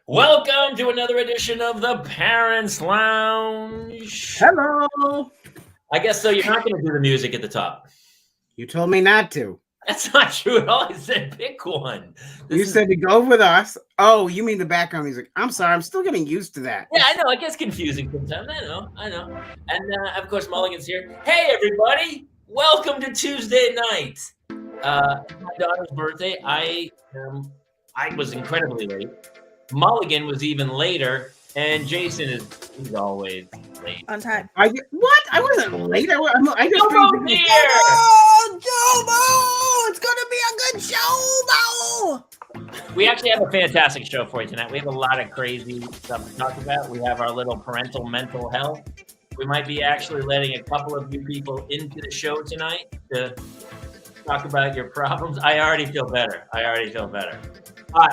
Welcome to another edition of the Parents Lounge. Hello. I guess so. You're not going to do the music at the top. You told me not to. That's not true at all. I said pick one. You said to go with us. Oh, you mean the background music. I'm sorry. I'm still getting used to that. Yeah, I know. It gets confusing sometimes. I know. And of course, Mulligan's here. Hey, everybody. Welcome to Tuesday night. My daughter's birthday. I was incredibly late. Mulligan was even later. And Jason he's always late. On time. What? I wasn't late. I just Jobo's here. Oh, Jobo! It's gonna be a good show, Bo! We actually have a fantastic show for you tonight. We have a lot of crazy stuff to talk about. We have our little parental mental health. We might be actually letting a couple of you people into the show tonight to talk about your problems. I already feel better.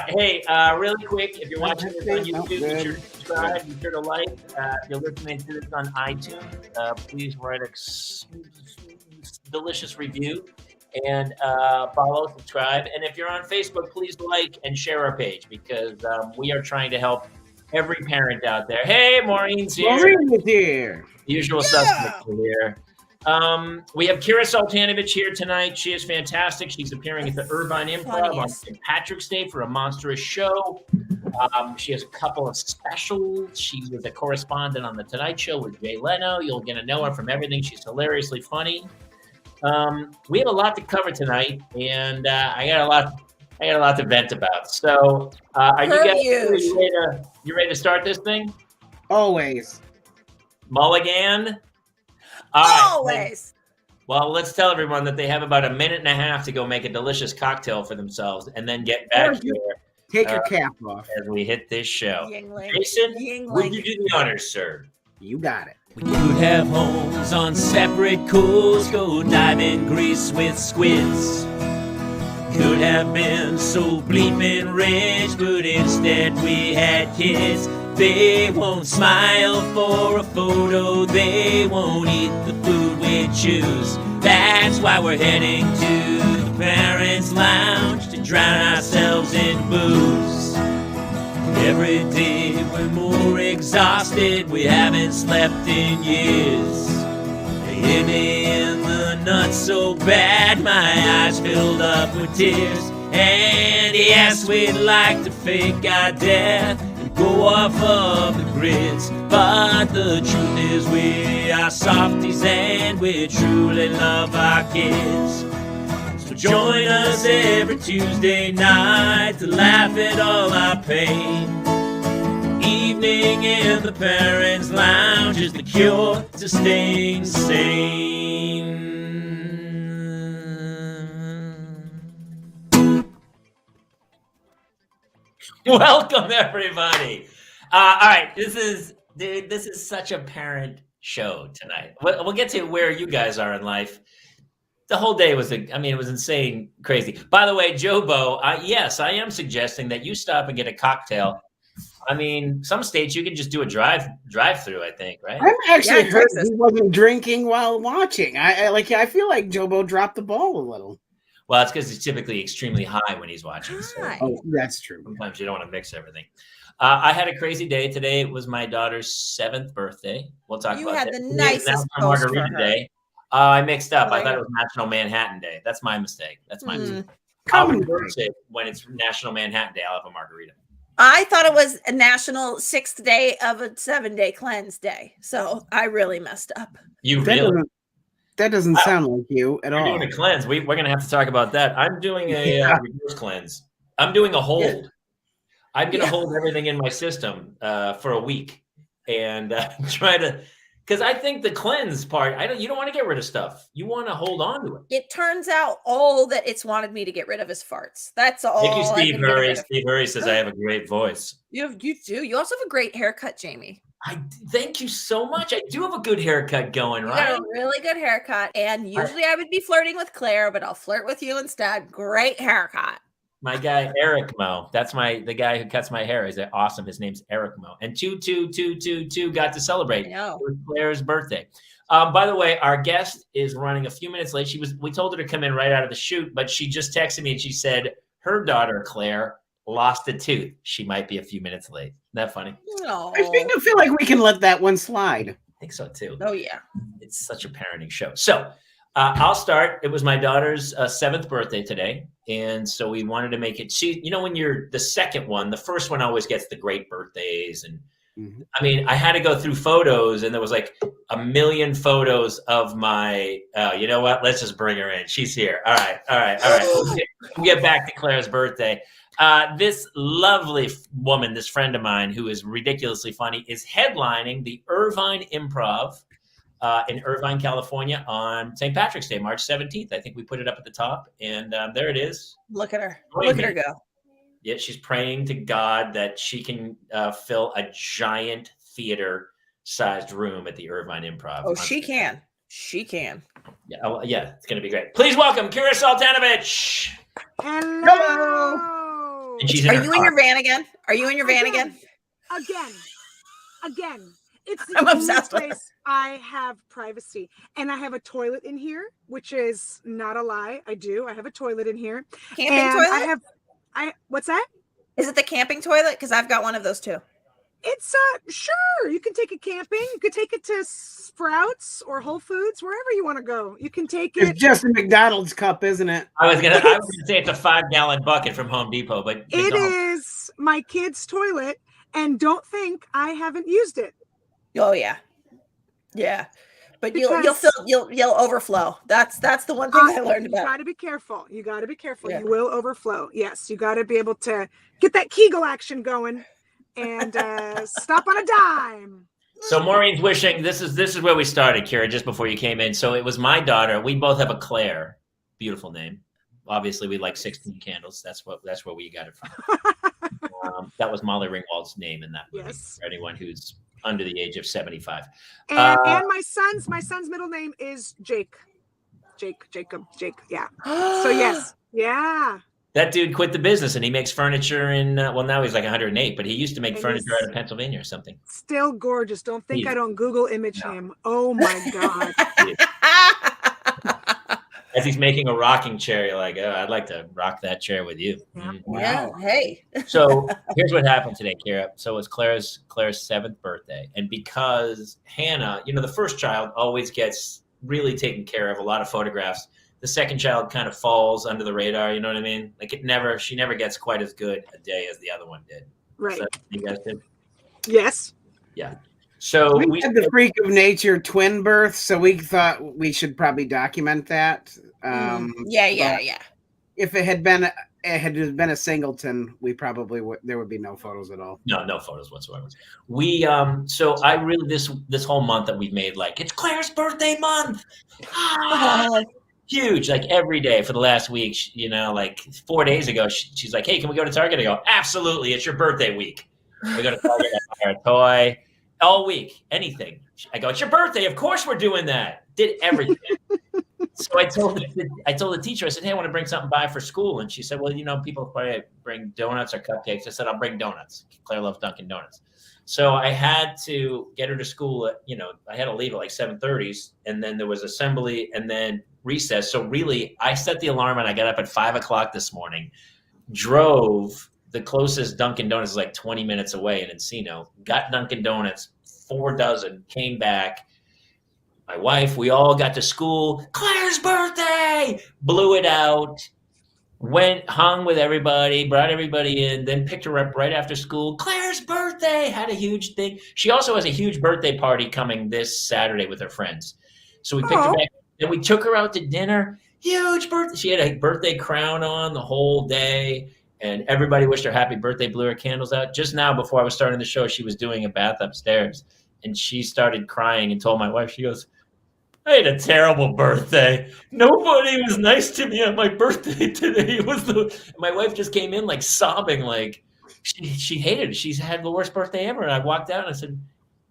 Hey, really quick, if you're watching this on YouTube, be sure to subscribe, be sure to like. If you're listening to this on iTunes, please write a delicious review and follow, subscribe. And if you're on Facebook, please like and share our page because we are trying to help every parent out there. Hey, Maureen's here. Maureen is here. Usual suspects are here. We have Kira Soltanovich here tonight. She is fantastic. She's appearing at the Irvine Improv on St. Patrick's Day for a monstrous show. She has a couple of specials. She was a correspondent on The Tonight Show with Jay Leno. You'll get to know her from everything. She's hilariously funny. We have a lot to cover tonight, and I got a lot to vent about. So, are you guys you ready to start this thing? Always. Mulligan. Always. Well, let's tell everyone that they have about a minute and a half to go make a delicious cocktail for themselves and then get back here. Take your cap off. As we hit this show. Yingling. Jason, Yingling. would you do the honors, sir? You got it. We could have homes on separate coasts, go dive in Greece with squids. Could have been so bleeping rich, but instead we had kids. They won't smile for a photo, they won't eat the food we choose. That's why we're heading to the Parents Lounge to drown ourselves in booze. Every day we're more exhausted, we haven't slept in years. They hit me in the nuts so bad, my eyes filled up with tears. And yes, we'd like to fake our death and go off of the grids, but the truth is we are softies and we truly love our kids. So join us every Tuesday night to laugh at all our pain. Evening in the Parents Lounge is the cure to staying sane. Welcome, everybody. All right, this is such a parent show tonight. We'll get to where you guys are in life. The whole day was, it was insane, crazy. By the way, Jobo, yes, I am suggesting that you stop and get a cocktail. I mean, some states you can just do a drive-through, I think, right? I've actually heard he wasn't drinking while watching. I feel like Jobo dropped the ball a little. Well, it's because he's typically extremely high when he's watching. So oh, that's true. Sometimes you don't want to mix everything. I had a crazy day today. It was my daughter's 7th birthday. We'll talk about that. You had the nicest post for her. Day. I mixed up. I thought it was National Manhattan Day. That's my mistake. Mistake. I'll reverse it when it's National Manhattan Day. I'll have a margarita. I thought it was a national 6th day of a 7-day cleanse day. So I really messed up. That doesn't sound like you at all. You're doing a cleanse. We're going to have to talk about that. I'm doing a reverse cleanse. I'm doing a hold. Yeah. I'm going to hold everything in my system for a week and try to, because I think the cleanse part, you don't want to get rid of stuff. You want to hold on to it. It turns out all that it's wanted me to get rid of is farts. That's all. Thank you, Steve Hurry. Steve Hurry says I have a great voice. You do. You also have a great haircut, Jamie. Thank you so much. I do have a good haircut going, right? You got a really good haircut. And usually I would be flirting with Claire, but I'll flirt with you instead. Great haircut. My guy, Eric Mo. That's the guy who cuts my hair. He's awesome. His name's Eric Mo. And 22222 got to celebrate. It was Claire's birthday. By the way, our guest is running a few minutes late. We told her to come in right out of the shoot, but she just texted me and she said her daughter, Claire, lost a tooth. She might be a few minutes late. Isn't that funny? No. I feel like we can let that one slide. I think so too. Oh yeah. It's such a parenting show. So I'll start. It was my daughter's 7th birthday today. And so we wanted to make it, when you're the second one, the first one always gets the great birthdays. And I mean, I had to go through photos and there was like a million photos of my, you know what? Let's just bring her in. She's here. All right. We'll get back to Claire's birthday. This lovely woman, this friend of mine who is ridiculously funny, is headlining the Irvine Improv in Irvine, California on St. Patrick's Day, March 17th. I think we put it up at the top, and there it is. Look at her. Look at her go. Yeah, she's praying to God that she can fill a giant theater-sized room at the Irvine Improv. Oh, she can. She can. Yeah, it's going to be great. Please welcome Kira Soltanovich. Hello. And she's Are you in your van again? Are you in your van again? Again. It's the I'm only obsessed with place I have privacy. And I have a toilet in here, which is not a lie. I do. I have a toilet in here. Camping And toilet? What's that? Is it the camping toilet? Because I've got one of those too. It's sure. You can take it camping. You could take it to Sprouts or Whole Foods, wherever you want to go. You can take it. It's just a McDonald's cup, isn't it? I was gonna say it's a 5-gallon bucket from Home Depot, but It is my kid's toilet, and don't think I haven't used it. Oh yeah. Yeah. But you'll overflow. That's the one thing I learned about. You got to be careful. Yeah. You will overflow. Yes, you got to be able to get that Kegel action going and stop on a dime. So Maureen's wishing this is where we started, Kira, just before you came in. So it was my daughter. We both have a Claire. Beautiful name. Obviously, we like 16 Candles. That's where we got it from. That was Molly Ringwald's name in that movie. Yes. For anyone who's under the age of 75. And my son's middle name is Jacob. Yeah. So yes. Yeah. That dude quit the business and he makes furniture in, now he's like 108, but he used to make furniture out of Pennsylvania or something. Still gorgeous. Don't think I don't Google image him. Oh my God. As he's making a rocking chair, you're like, oh, I'd like to rock that chair with you. Yeah. Wow. Yeah. Hey. So here's what happened today, Kira. So it was Claire's 7th birthday. And because Hannah, the first child always gets really taken care of, a lot of photographs. The second child kind of falls under the radar, you know what I mean? Like she never gets quite as good a day as the other one did. Right. So you guys did? Yes. Yeah. So we had the freak of nature twin birth, so we thought we should probably document that. Yeah. If it had been a singleton, we probably there would be no photos at all. No photos whatsoever. We so I really this whole month that we've made, like, it's Claire's birthday month. Huge, like every day for the last week, like 4 days ago, she's like, hey, can we go to Target? I go, absolutely, it's your birthday week. We go to Target, I buy her a toy all week, anything. I go, it's your birthday, of course we're doing that. Did everything. So I told the teacher, I said, hey, I want to bring something by for school. And she said, well, people probably bring donuts or cupcakes. I said, I'll bring donuts. Claire loves Dunkin' Donuts. So I had to get her to school at, I had to leave at like 7:30, and then there was assembly and then recess. So really, I set the alarm and I got up at 5:00 this morning, drove. The closest Dunkin' Donuts is like 20 minutes away in Encino, got Dunkin' Donuts, 4 dozen, came back. My wife, we all got to school. Claire's birthday! Blew it out. Went, hung with everybody, brought everybody in, then picked her up right after school. Claire's birthday! Had a huge thing. She also has a huge birthday party coming this Saturday with her friends. So we picked her back. Then we took her out to dinner. Huge birthday. She had a birthday crown on the whole day. And everybody wished her happy birthday, blew her candles out. Just now, before I was starting the show, she was doing a bath upstairs. And she started crying and told my wife, she goes, I had a terrible birthday. Nobody was nice to me on my birthday today. My wife just came in like sobbing, like she hated it. She's had the worst birthday ever. And I walked out and I said,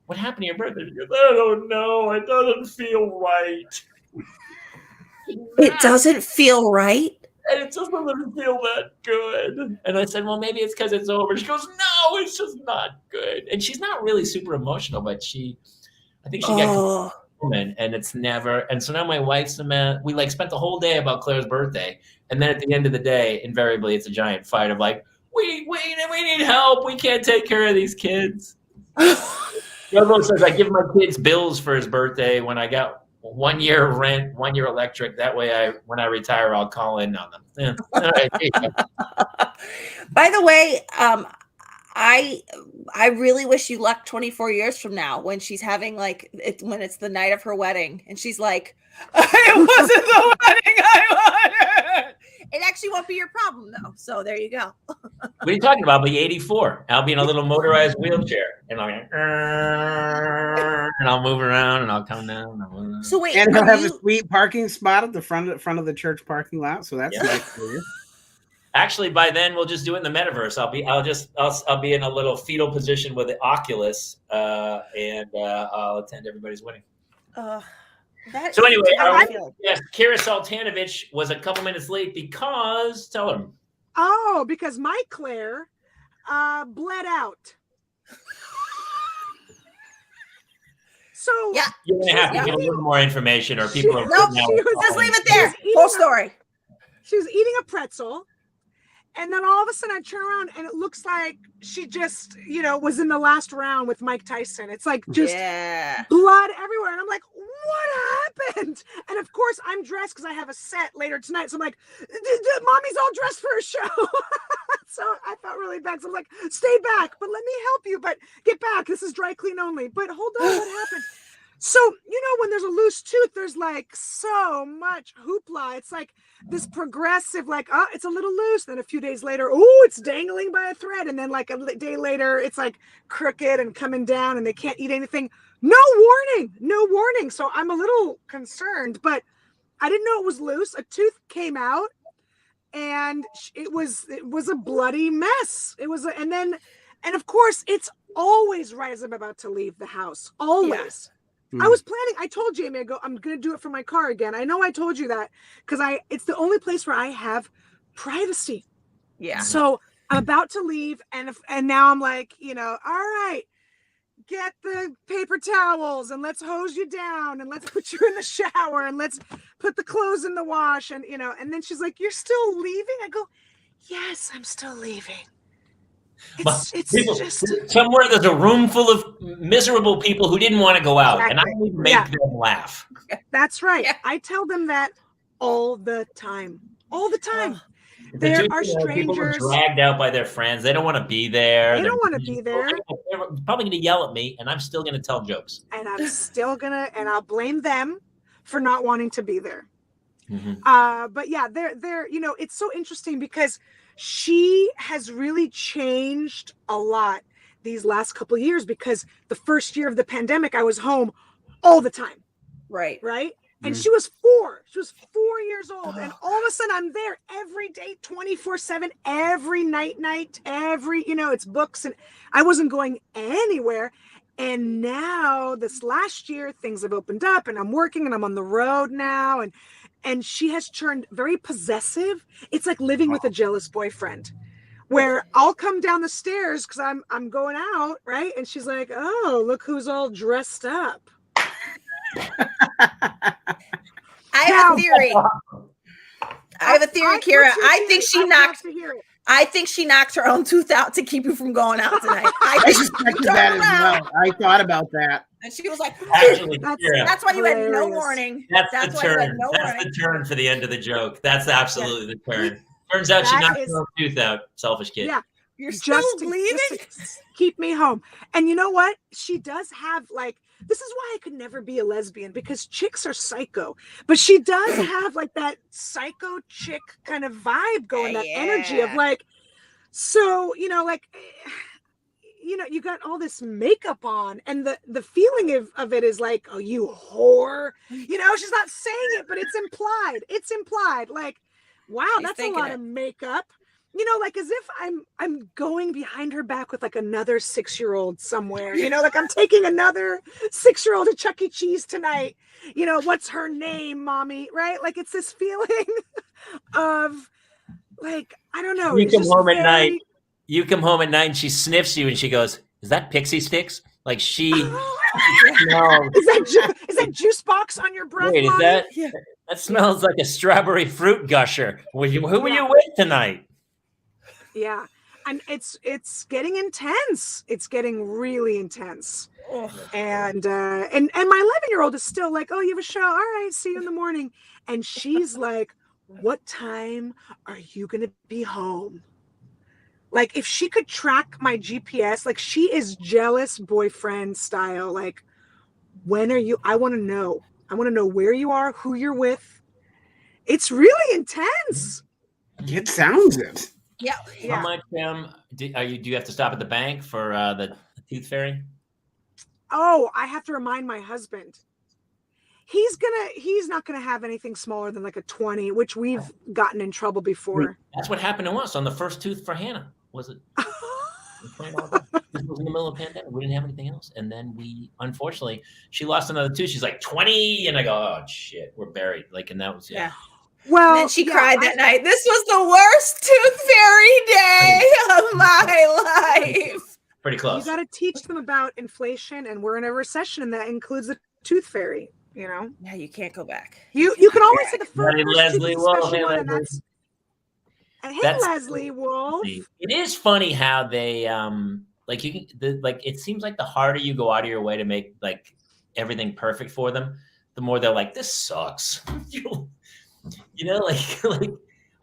what happened to your birthday? She goes, I don't know. It doesn't feel right. It doesn't feel right? And it just doesn't feel that good. And I said, well, maybe it's because it's over. She goes, no, it's just not good. And she's not really super emotional, but I think she got woman, and it's never. And so now my wife's a man. We spent the whole day about Claire's birthday. And then at the end of the day, invariably, it's a giant fight of like, we need help. We can't take care of these kids. Jobo says, I give my kids bills for his birthday when I got 1 year rent, 1 year electric. That way, when I retire, I'll call in on them. Yeah. All right, there you go. By the way, I really wish you luck 24 years from now when she's having when it's the night of her wedding and she's like, it wasn't the wedding I wanted. It actually won't be your problem though. So there you go. What are you talking about? I'll be 84. I'll be in a little motorized wheelchair, and I'll move around, and I'll come down. So wait, and he'll have a sweet parking spot at the front of the church parking lot. So that's nice for you. Actually, by then we'll just do it in the metaverse. I'll be in a little fetal position with the Oculus, and I'll attend everybody's wedding. So anyway, yes, Kira Soltanovich was a couple minutes late because tell him. Oh, because my Claire bled out. So yeah, you're gonna have to give a little more information, or people are just leave it there. Whole story. She was eating a pretzel. And then all of a sudden I turn around and it looks like she just, was in the last round with Mike Tyson. It's like just blood everywhere. And I'm like, what happened? And of course I'm dressed because I have a set later tonight. So I'm like, mommy's all dressed for a show. So I felt really bad. So I'm like, stay back, but let me help you. But get back. This is dry clean only. But hold on, what happened? So, when there's a loose tooth, there's like so much hoopla. It's like this progressive, it's a little loose. Then a few days later, it's dangling by a thread. And then like a day later, it's like crooked and coming down and they can't eat anything. No warning. So I'm a little concerned, but I didn't know it was loose. A tooth came out and it was a bloody mess. And of course, it's always right as I'm about to leave the house. Always. Yeah. I was planning. I told Jamie, I'm going to do it for my car again. I know I told you that because it's the only place where I have privacy. Yeah. So I'm about to leave. And now I'm like, all right, get the paper towels and let's hose you down and let's put you in the shower and let's put the clothes in the wash. And, and then she's like, you're still leaving? I go, yes, I'm still leaving. It's just somewhere there's a room full of miserable people who didn't want to go out, and I need to make them laugh. That's right. Yeah. I tell them that all the time. There are strangers. People are dragged out by their friends. They don't want to be there. They don't want to be there. They're probably going to yell at me, and I'm still going to tell jokes. And I'll blame them for not wanting to be there. Mm-hmm. But yeah, they're it's so interesting because she has really changed a lot these last couple of years because the first year of the pandemic, I was home all the time. Right. And she was 4. She was 4 years old. And all of a sudden I'm there every day, 24/7, every night, every, it's books. And I wasn't going anywhere. And now this last year, things have opened up and I'm working and I'm on the road now. And she has turned very possessive. It's like living with a jealous boyfriend where I'll come down the stairs because I'm going out, right? And she's like, oh, look who's all dressed up. I have a theory, Kira. I think she knocked her own tooth out to keep you from going out tonight. I suspected that as well. I thought about that. And she was like, actually, that's why you had no warning. That's the turn. That's the turn for the end of the joke. That's absolutely the turn. Turns out she knocked her own tooth out. Selfish kid. Yeah. You're still bleeding? Keep me home. And you know what? She does have this is why I could never be a lesbian because chicks are psycho. But she does have that psycho chick kind of vibe going, that energy of you got all this makeup on and the feeling of it is like, oh, you whore. She's not saying it, but it's implied. Wow, that's a lot of makeup. As if I'm going behind her back with another 6-year-old somewhere, I'm taking another 6-year-old to Chuck E. Cheese tonight. What's her name, mommy? Right? It's this feeling of I don't know. You come home at night. You come home at night and she sniffs you and she goes, is that Pixie Sticks? She no. Is that juice box on your breath? Wait, mommy? That smells like a strawberry fruit gusher. Who were you with tonight? Yeah. and it's getting intense. It's getting really intense. Ugh. And my 11-year-old is still like, oh, you have a show? All right, see you in the morning. And she's like, what time are you gonna be home? Like, if she could track my GPS, like, she is jealous boyfriend style. Like, when are you? I want to know. I want to know where you are, who you're with. It's really intense. It sounds it. Yeah. How much do you have to stop at the bank for the tooth fairy? Oh, I have to remind my husband. He's not gonna have anything smaller than like a 20, which we've gotten in trouble before. That's what happened to us on the first tooth for Hannah. Was it? This was in the middle of the pandemic. We didn't have anything else, and then unfortunately, she lost another tooth. She's like 20, and I go, oh shit, we're buried. Like, and that was Well, and then she cried that night. This was the worst tooth fairy day of my life. Pretty close. You got to teach them about inflation, and we're in a recession, and that includes the tooth fairy. You know, yeah, you can't go back. You can always say the first Leslie Wolf. And hey, Leslie Wolf. It is funny how they like you can like it seems like the harder you go out of your way to make like everything perfect for them, the more they're like, this sucks. you know, like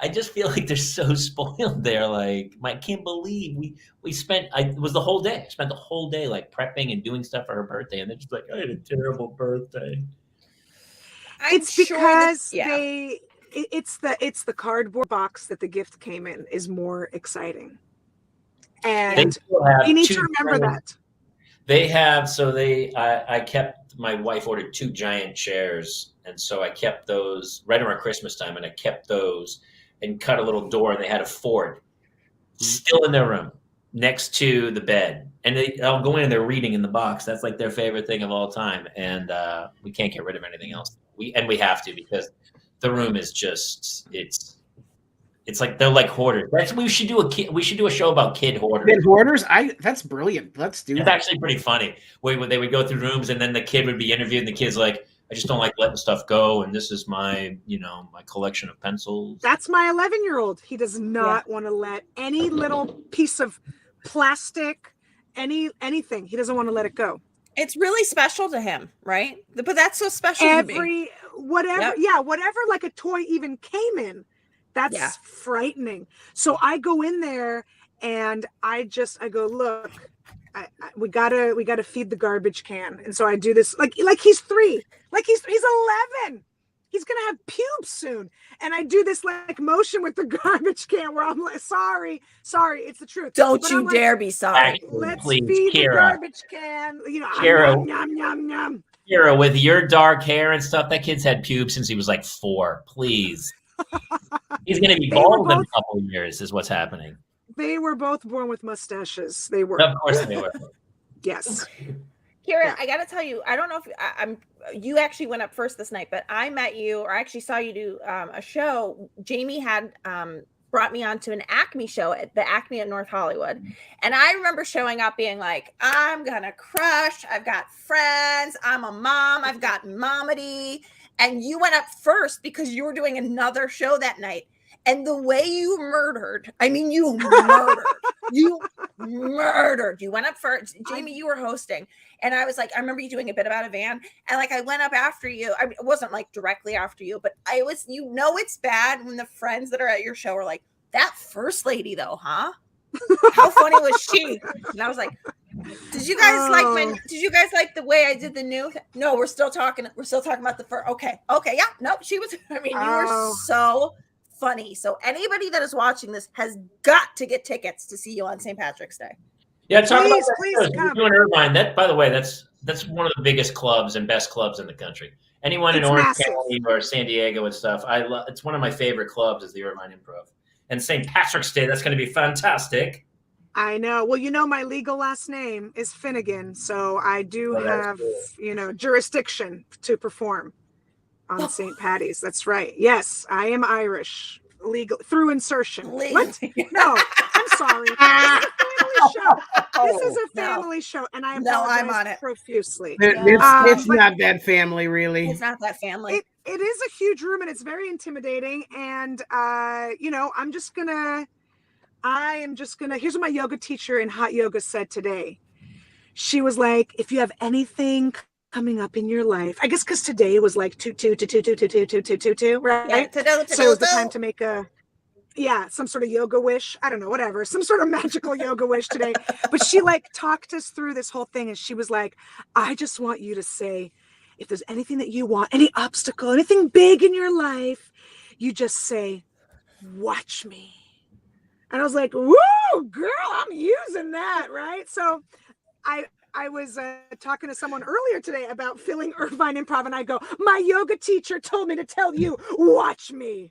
I just feel like they're so spoiled. They're like, I can't believe we spent. It was the whole day. I spent the whole day like prepping and doing stuff for her birthday, and they're just like, I had a terrible birthday. It's because it's the cardboard box that the gift came in is more exciting, and you need to remember that. They have I kept, my wife ordered 2 giant chairs, and so I kept those right around Christmas time, and I kept those and cut a little door, and they had a Ford still in their room next to the bed, and I'll go in and they're reading in the box. That's like their favorite thing of all time, and we can't get rid of anything else. We have to, because the room is just it's like they're like hoarders. We should do a show about kid hoarders. Kid hoarders? That's brilliant. Let's do that. It's actually pretty funny. They would go through rooms, and then the kid would be interviewed, and the kid's like, I just don't like letting stuff go, and this is my collection of pencils. That's my 11-year-old. He does not want to let any little piece of plastic, anything. He doesn't want to let it go. It's really special to him, right? But that's so special to me. Whatever like a toy even came in, that's frightening. So I go in there and I go, look, we gotta feed the garbage can. And so I do this like he's 3, like he's 11. He's gonna have pubes soon. And I do this like motion with the garbage can where I'm like, sorry, it's the truth. Don't you dare be sorry. Let's feed the garbage can. Kira, yum, yum, yum. Kira, with your dark hair and stuff, that kid's had pubes since he was like 4. Please. He's gonna be bald in a couple of years, is what's happening. They were both born with mustaches. They were. Of course they were. Yes. Kira, I got to tell you, I don't know if you actually went up first this night, but I met you, or I actually saw you do a show. Jamie had brought me on to an Acme show at the Acme at North Hollywood. And I remember showing up being like, I'm going to crush. I've got friends. I'm a mom. I've got momedy. And you went up first because you were doing another show that night. And the way you murdered, you murdered. You went up first. Jamie, you were hosting. And I was like, I remember you doing a bit about a van. And like, I went up after you. I mean, it wasn't like directly after you, but I was, it's bad when the friends that are at your show are like, that first lady though, huh? How funny was she? And I was like, did you guys like the way I did the new? No, we're still talking about the first. Okay. Yeah. No, she was, you were so funny. So anybody that is watching this has got to get tickets to see you on St. Patrick's Day. Yeah, please come. Doing Irvine. That, by the way, that's one of the biggest clubs and best clubs in the country. Anyone in Orange County or San Diego and stuff, it's one of my favorite clubs is the Irvine Improv. And St. Patrick's Day, that's going to be fantastic. I know. Well, my legal last name is Finnegan, so I do have, jurisdiction to perform on St. Patty's. That's right. Yes, I am Irish, legal through insertion. What? No, I'm sorry. This is a family show, and I apologize I'm on it profusely. It's not that family, really. It's not that family. It is a huge room, and it's very intimidating. And I'm just gonna I am just gonna. Here's what my yoga teacher in hot yoga said today. She was like, if you have anything coming up in your life, I guess because today was like 2-2-2-2-2-2-2-2-2, right? Yeah, so it was the time to make some sort of yoga wish. I don't know, whatever, some sort of magical yoga wish today. But she like talked us through this whole thing, and she was like, I just want you to say, if there's anything that you want, any obstacle, anything big in your life, you just say, watch me. And I was like, woo, girl, I'm using that, right? So I was talking to someone earlier today about feeling Irvine Improv, and I go, my yoga teacher told me to tell you, watch me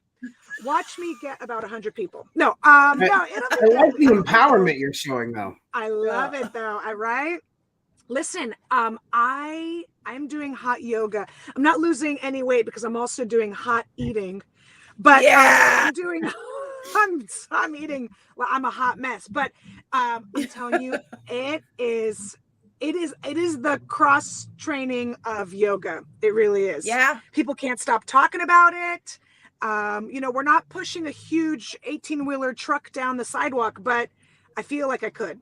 get about 100 people. No, I like the empowerment you're showing, though. I love it, though. All right. Listen, I'm doing hot yoga. I'm not losing any weight because I'm also doing hot eating, but I'm eating. Well, I'm a hot mess, but I'm telling you, it is the cross training of yoga. It really is. Yeah. People can't stop talking about it. We're not pushing a huge 18-wheeler truck down the sidewalk, but I feel like I could.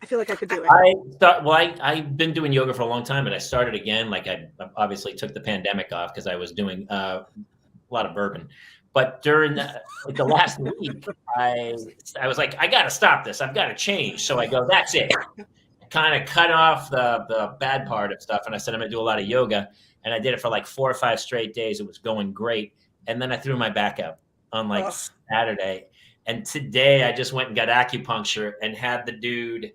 do it. I've been doing yoga for a long time, but I started again. Like I obviously took the pandemic off because I was doing a lot of bourbon. But during the last week, I was like, I got to stop this. I've got to change. So I go, that's it. Kind of cut off the bad part of stuff. And I said, I'm going to do a lot of yoga. And I did it for like 4 or 5 straight days. It was going great. And then I threw my back out on Saturday. And today I just went and got acupuncture and had the dude,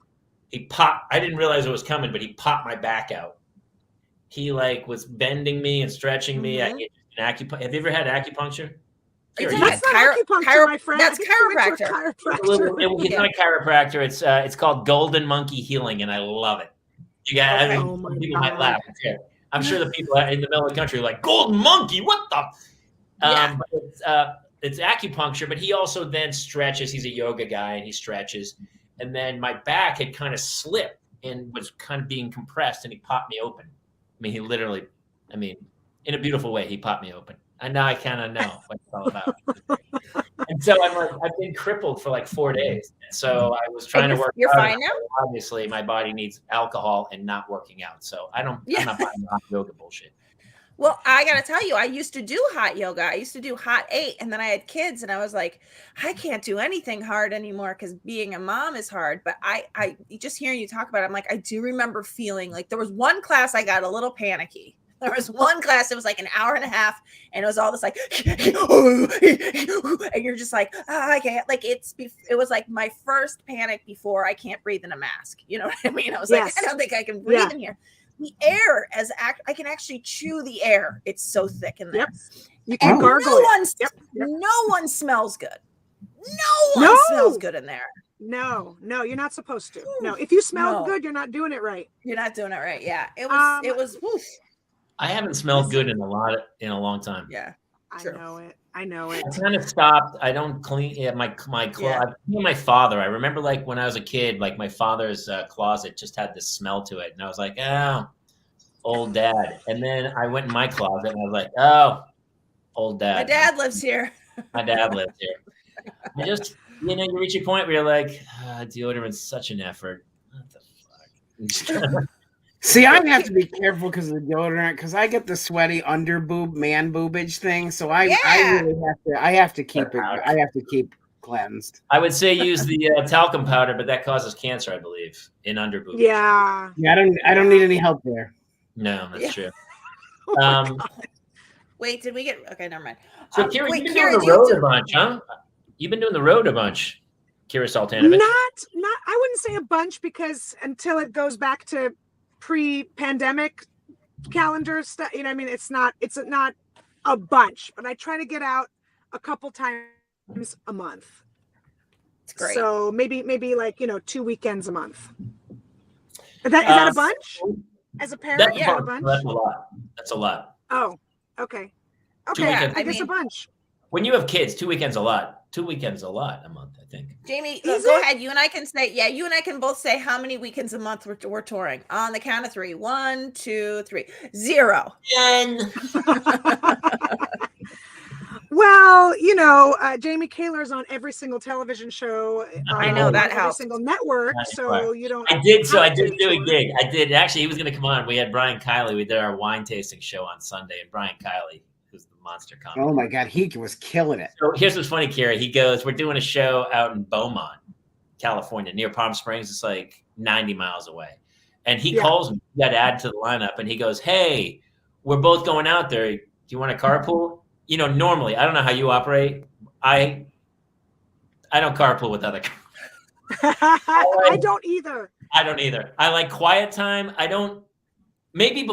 he popped. I didn't realize it was coming, but he popped my back out. He like was bending me and stretching me. I get have you ever had acupuncture? That's not acupuncture, my friend. That's chiropractor. It's not a chiropractor. It's called Golden Monkey Healing, and I love it. You got. Okay. People might laugh. I'm sure the people in the middle of the country are like, Golden Monkey, what the? It's acupuncture, but he also then stretches. He's a yoga guy, and he stretches. And then my back had kind of slipped and was kind of being compressed, and he popped me open. I mean, he literally, in a beautiful way, he popped me open. And now I kind of know what it's all about. And so I'm like, I've been crippled for like 4 days. And so I was trying to work out. You're fine now? Obviously, my body needs alcohol and not working out. So I'm not buying hot yoga bullshit. Well, I got to tell you, I used to do hot yoga. I used to do hot 8, and then I had kids, and I was like, I can't do anything hard anymore because being a mom is hard. But I just hearing you talk about it, I'm like, I do remember feeling like there was one class I got a little panicky. There was one class, it was like an hour and a half, and it was all this like, and you're just like, I can't, like it was like my first panic before I can't breathe in a mask. You know what I mean? I was like, I don't think I can breathe in here. The air I can actually chew the air. It's so thick in there. Yep. You can gargle it. No one smells good. No one smells good in there. No, you're not supposed to. No, if you smell good, you're not doing it right. You're not doing it right. Yeah. It was woof. I haven't smelled good in a long time. Yeah. I know it. I kind of stopped. I don't clean my clothes. I clean my father. I remember like when I was a kid, like my father's closet just had this smell to it. And I was like, oh, old dad. And then I went in my closet and I was like, oh, old dad. My dad lives here. My dad lives here. I just, you reach a point where you're like, deodorant's such an effort. What the fuck? See, I have to be careful because of the deodorant, because I get the sweaty under boob, man boobage thing. So I really have to keep it. I have to keep cleansed. I would say use the talcum powder, but that causes cancer, I believe, in under boobage. Yeah. I don't need any help there. No, that's true. Wait, did we get? Okay, never mind. So, Kira, you've been doing the road a bunch, huh? You've been doing the road a bunch, Kira Soltanovich. Not. I wouldn't say a bunch because until it goes back to pre-pandemic calendar stuff, it's not a bunch, but I try to get out a couple times a month. It's great. So maybe like 2 weekends a month. Is that a bunch? As a parent, a bunch. That's a lot. Oh, okay. I guess a bunch. When you have kids, 2 weekends a lot. 2 weekends a lot a month, I think. Jamie, go ahead. You and I can say, you and I can both say how many weekends a month we're touring. On the count of 3. 1, 2, 3. 0. Well, Jamie Kaler's on every single television show. I know that every helped. single network, so you don't. I did do a gig. I did actually. He was going to come on. We had Brian Kiley. We did our wine tasting show on Sunday, and Brian Kiley, who's the monster comic. Oh my God, he was killing it. So here's what's funny, Carrie. He goes, "We're doing a show out in Beaumont, California, near Palm Springs. It's like 90 miles away." And he calls me, got added to the lineup, and he goes, "Hey, we're both going out there. Do you want a carpool?" Normally, I don't know how you operate. I don't carpool with other cars. I don't either. I don't either. I like quiet time. I don't. Maybe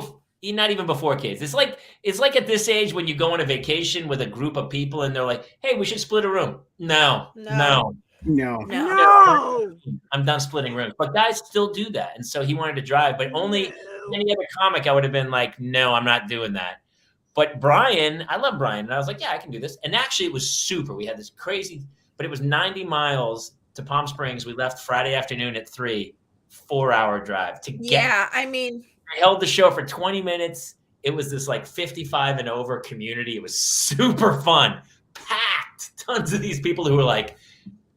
not even before kids. It's like at this age when you go on a vacation with a group of people and they're like, "Hey, we should split a room." No. I'm done splitting rooms. But guys still do that, and so he wanted to drive, but only any other comic I would have been like, "No, I'm not doing that." But Brian, I love Brian, and I was like, "Yeah, I can do this." And actually, it was super. We had this crazy, but it was 90 miles to Palm Springs. We left Friday afternoon at 3, 4-hour drive to get. Yeah, I mean, I held the show for 20 minutes. It was this like 55 and over community. It was super fun, packed. Tons of these people who were like,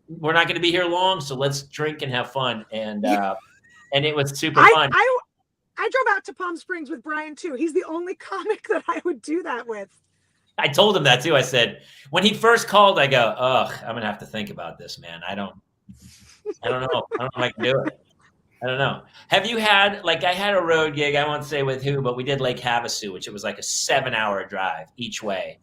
"We're not going to be here long, so let's drink and have fun." And it was super fun. I drove out to Palm Springs with Brian too. He's the only comic that I would do that with. I told him that too. I said, when he first called, I go, "Ugh, I'm going to have to think about this, man. I don't know. I don't know if I can do it. I don't know." Have you had, I had a road gig, I won't say with who, but we did Lake Havasu, which it was like a 7-hour drive each way.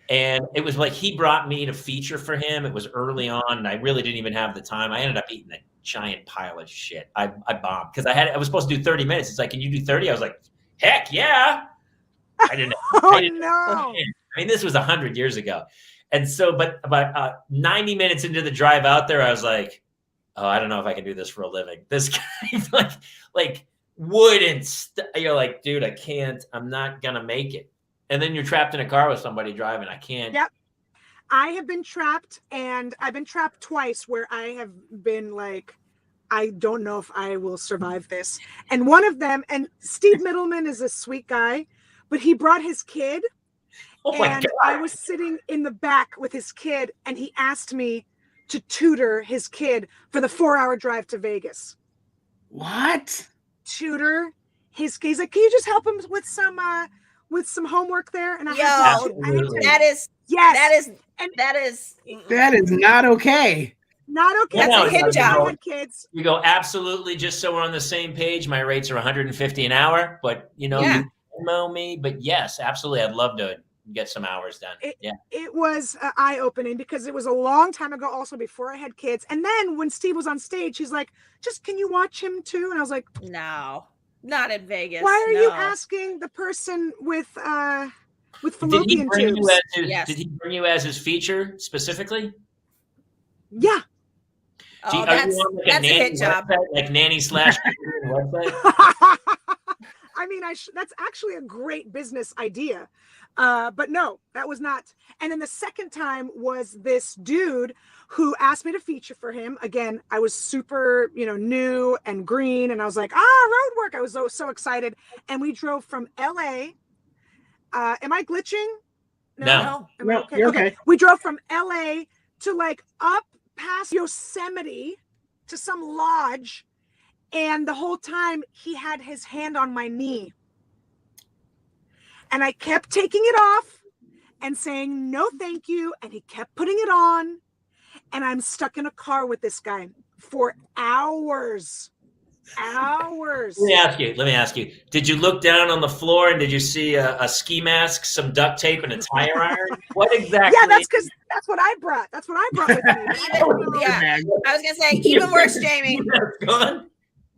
And it was like he brought me to feature for him. It was early on, and I really didn't even have the time. I ended up eating a giant pile of shit. I bombed because I was supposed to do 30 minutes. It's like, "Can you do 30?" I was like, "Heck yeah!" I didn't. No! I mean, this was 100 years ago, and so, but about 90 minutes into the drive out there, I was like, "Oh, I don't know if I can do this for a living." This guy, wouldn't. You're like, "Dude, I can't. I'm not gonna make it." And then you're trapped in a car with somebody driving. I can't. Yep. I have been trapped, and I've been trapped twice where I have been like, I don't know if I will survive this. And one of them, and Steve Middleman is a sweet guy, but he brought his kid. Oh my and God. I was sitting in the back with his kid, and he asked me to tutor his kid for the 4-hour drive to Vegas. What? Tutor his kid. He's like, "Can you just help him with some homework there?" And I that is not okay. Not okay. That's a hit job. Kids. You go, "Absolutely. Just so we're on the same page, my rates are $150 an hour, but you know me. But yes, absolutely. I'd love to get some hours done." It was eye-opening because it was a long time ago, also before I had kids. And then when Steve was on stage, he's like, "Just can you watch him too?" And I was like, "No, not in Vegas. Why are you asking the person with fallopian tubes?" Did he bring you as his feature specifically? Yeah. Oh, that's a hit job. Like nanny / website. I mean, that's actually a great business idea. But no, that was not. And then the second time was this dude who asked me to feature for him. Again, I was super, new and green. And I was like, road work. I was so excited. And we drove from LA. Am I glitching? No. Okay. You're okay. We drove from LA to up past Yosemite to some lodge. And the whole time he had his hand on my knee. And I kept taking it off and saying, "No, thank you." And he kept putting it on. And I'm stuck in a car with this guy for hours. Let me ask you. Did you look down on the floor and did you see a ski mask, some duct tape, and a tire iron? What exactly? Yeah, that's what I brought. That's what I brought with me. I was gonna say, even worse, Jamie.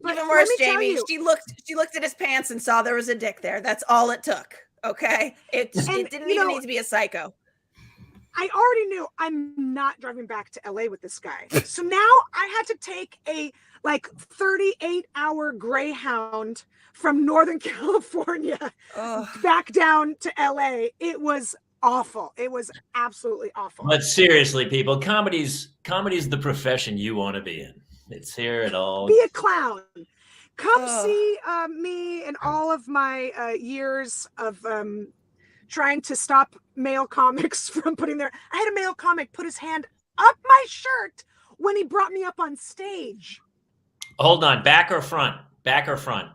Even worse, Jamie. She looked at his pants and saw there was a dick there. That's all it took. Okay, it didn't even need to be a psycho. I already knew I'm not driving back to LA with this guy. So now I had to take a 38-hour Greyhound from Northern California back down to LA. It was awful. It was absolutely awful. But seriously, people, comedy's the profession you want to be in. It's here at all. Be a clown. Come see me and all of my years of trying to stop male comics from putting their. I had a male comic put his hand up my shirt when he brought me up on stage. Hold on, back or front? Back or front?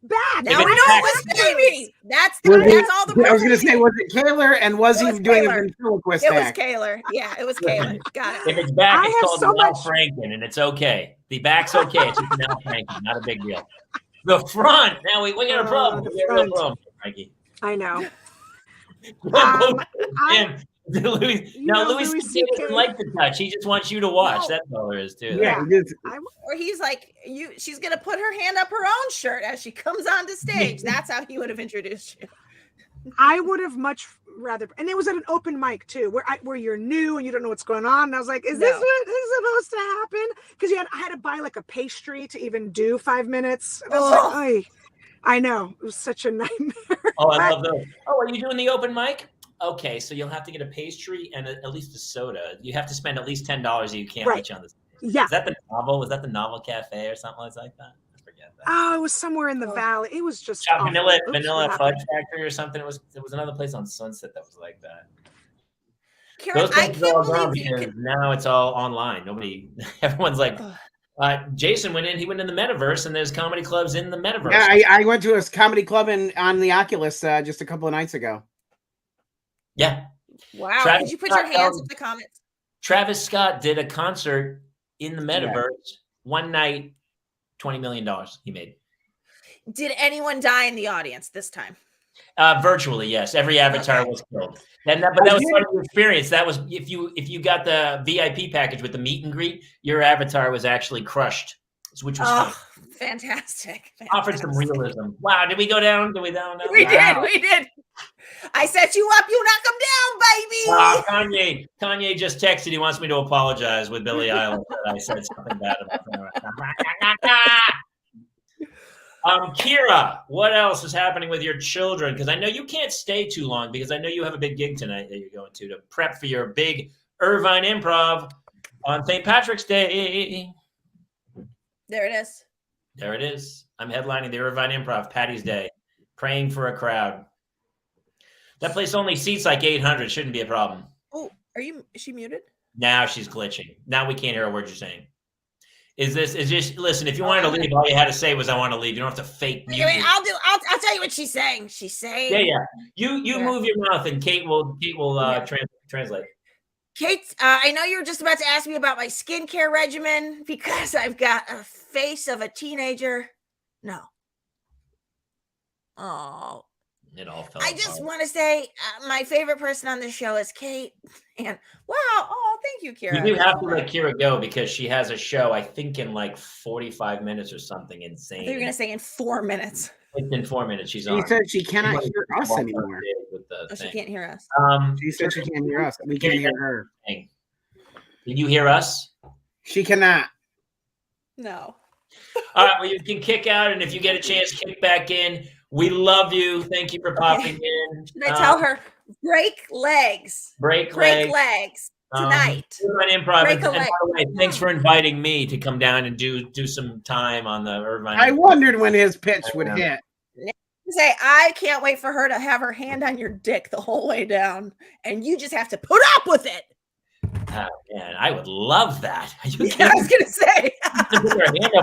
Back. Now I know it was Jamie. That's all the. I was going to say, was it Kaler, and was he doing a ventriloquist act? It was Kaler. Yeah, it was Kaler. Got it. If it's back, it's called Mal Franken, and it's okay. The back's okay. It's just Mal Franken, not a big deal. The front. Now we got a problem. We got a real problem, Frankie. I know. Louis doesn't like the touch. He just wants you to watch. No. That's all there is to it. Yeah, or he's like, she's gonna put her hand up her own shirt as she comes onto stage. That's how he would have introduced you. I would have much rather, and it was at an open mic too, where you're new and you don't know what's going on. And I was like, is this what is supposed to happen? Because I had to buy like a pastry to even do 5 minutes. I know, it was such a nightmare. Oh, I love those. Oh, are you doing the open mic? Okay, so you'll have to get a pastry and at least a soda. You have to spend at least $10 you can't put you on the stage. Yeah. Is that the novel? Was that the Novel Cafe or something like that? I forget that. Oh, it was somewhere in the valley. It was just Vanilla Fudge Factory or something. It was another place on Sunset that was like that. Karen, I can't believe you now it's all online. Everyone's like, Jason went in. He went in the metaverse, and there's comedy clubs in the metaverse. Yeah, I went to a comedy club on the Oculus just a couple of nights ago. Yeah. Wow. Did you put your hands in the comments? Travis Scott did a concert in the metaverse one night, $20 million he made. Did anyone die in the audience this time? Virtually, yes. Every avatar was killed. But that was part of the experience. That was if you got the VIP package with the meet and greet, your avatar was actually crushed, which was fun. Fantastic. Offered some realism. Wow, did we go down? Did we down? We did. I set you up, you knock them down, baby. Kanye just texted. He wants me to apologize with Billie Eilish that I said something bad about her. Kira, what else is happening with your children? Because I know you can't stay too long because I know you have a big gig tonight that you're going to prep for your big Irvine Improv on St. Patrick's Day. There it is. There it is. I'm headlining the Irvine Improv, Patty's Day, praying for a crowd. That place only seats like 800. Shouldn't be a problem. Oh, is she muted? Now she's glitching. Now we can't hear a word you're saying. Listen, if you wanted to leave, all you had to say was I want to leave. You don't have to fake mute. I'll tell you what she's saying. She's saying. Yeah. You move your mouth and Kate will translate. Kate, I know you were just about to ask me about my skincare regimen because I've got a face of a teenager. No. Oh. It all fell I just want to say my favorite person on the show is Kate. And wow. Oh, thank you, Kira. You do have to let Kira go because she has a show, I think, in like 45 minutes or something insane. I thought you were going to say in 4 minutes. It's in 4 minutes. She said she cannot hear us anymore. She can't hear us. She said she can't hear us. We can't hear her. Can you hear us? She cannot. No. All right. Well, you can kick out, and if you get a chance, kick back in. We love you. Thank you for popping in. Should I tell her break legs? Break legs tonight. Improv. And by the way, thanks for inviting me to come down and do some time on the Irvine. I wondered when his pitch would hit. Say, I can't wait for her to have her hand on your dick the whole way down, and you just have to put up with it. Oh, man, I would love that. I was gonna say, to put her hand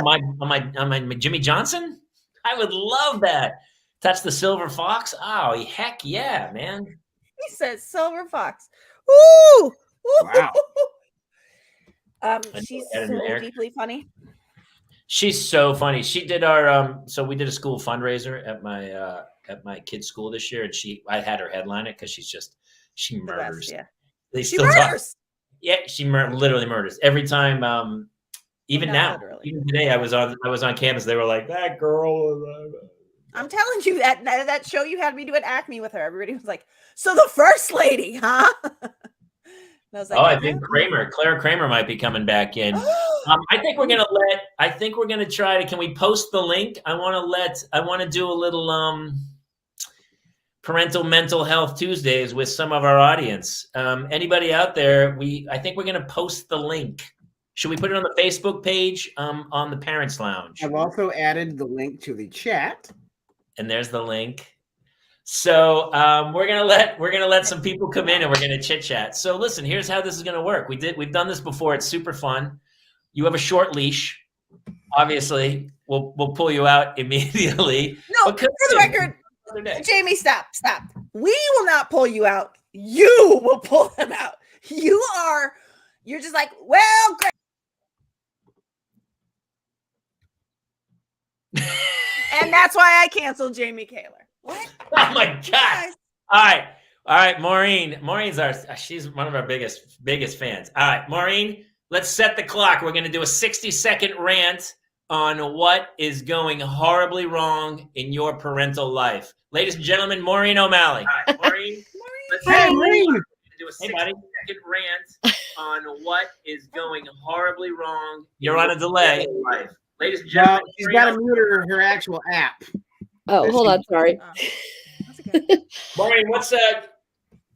on my Jimmy Johnson. I would love that. Touch the silver fox. Oh, heck yeah, man. He says silver fox. Ooh. Wow. She's so deeply funny. She's so funny. She did our so we did a school fundraiser at my kid's school this year, and I had her headline it because she murders. Best, she murders. She literally murders every time. Even today, I was on campus. They were like, that girl. I'm telling you that show you had me do at Acme with her. Everybody was like, so the first lady, huh? I was like, I think Claire Kramer might be coming back in. I think we're gonna try to. Can we post the link? I want to do a little parental mental health Tuesdays with some of our audience. Anybody out there? I think we're gonna post the link. Should we put it on the Facebook page on the Parents Lounge? I've also added the link to the chat. And there's the link. So we're gonna let some people come in and we're gonna chit chat. So listen, here's how this is gonna work. We've done this before. It's super fun. You have a short leash. Obviously, we'll pull you out immediately. No, for the record, Jamie, stop. We will not pull you out. You will pull them out. You're just like, well, great. And that's why I canceled Jamie Kaler. What? Oh my God. All right, Maureen. She's one of our biggest fans. All right, Maureen, let's set the clock. We're going to do a 60-second rant on what is going horribly wrong in your parental life. Ladies and gentlemen, Maureen O'Malley. All right, Maureen. Hey, Maureen. We're going to do a 60-second rant on what is going horribly wrong. You're on a delay. Ladies and gentlemen, she's got to mute her actual app. Oh, hold on, sorry. That's okay. Maureen,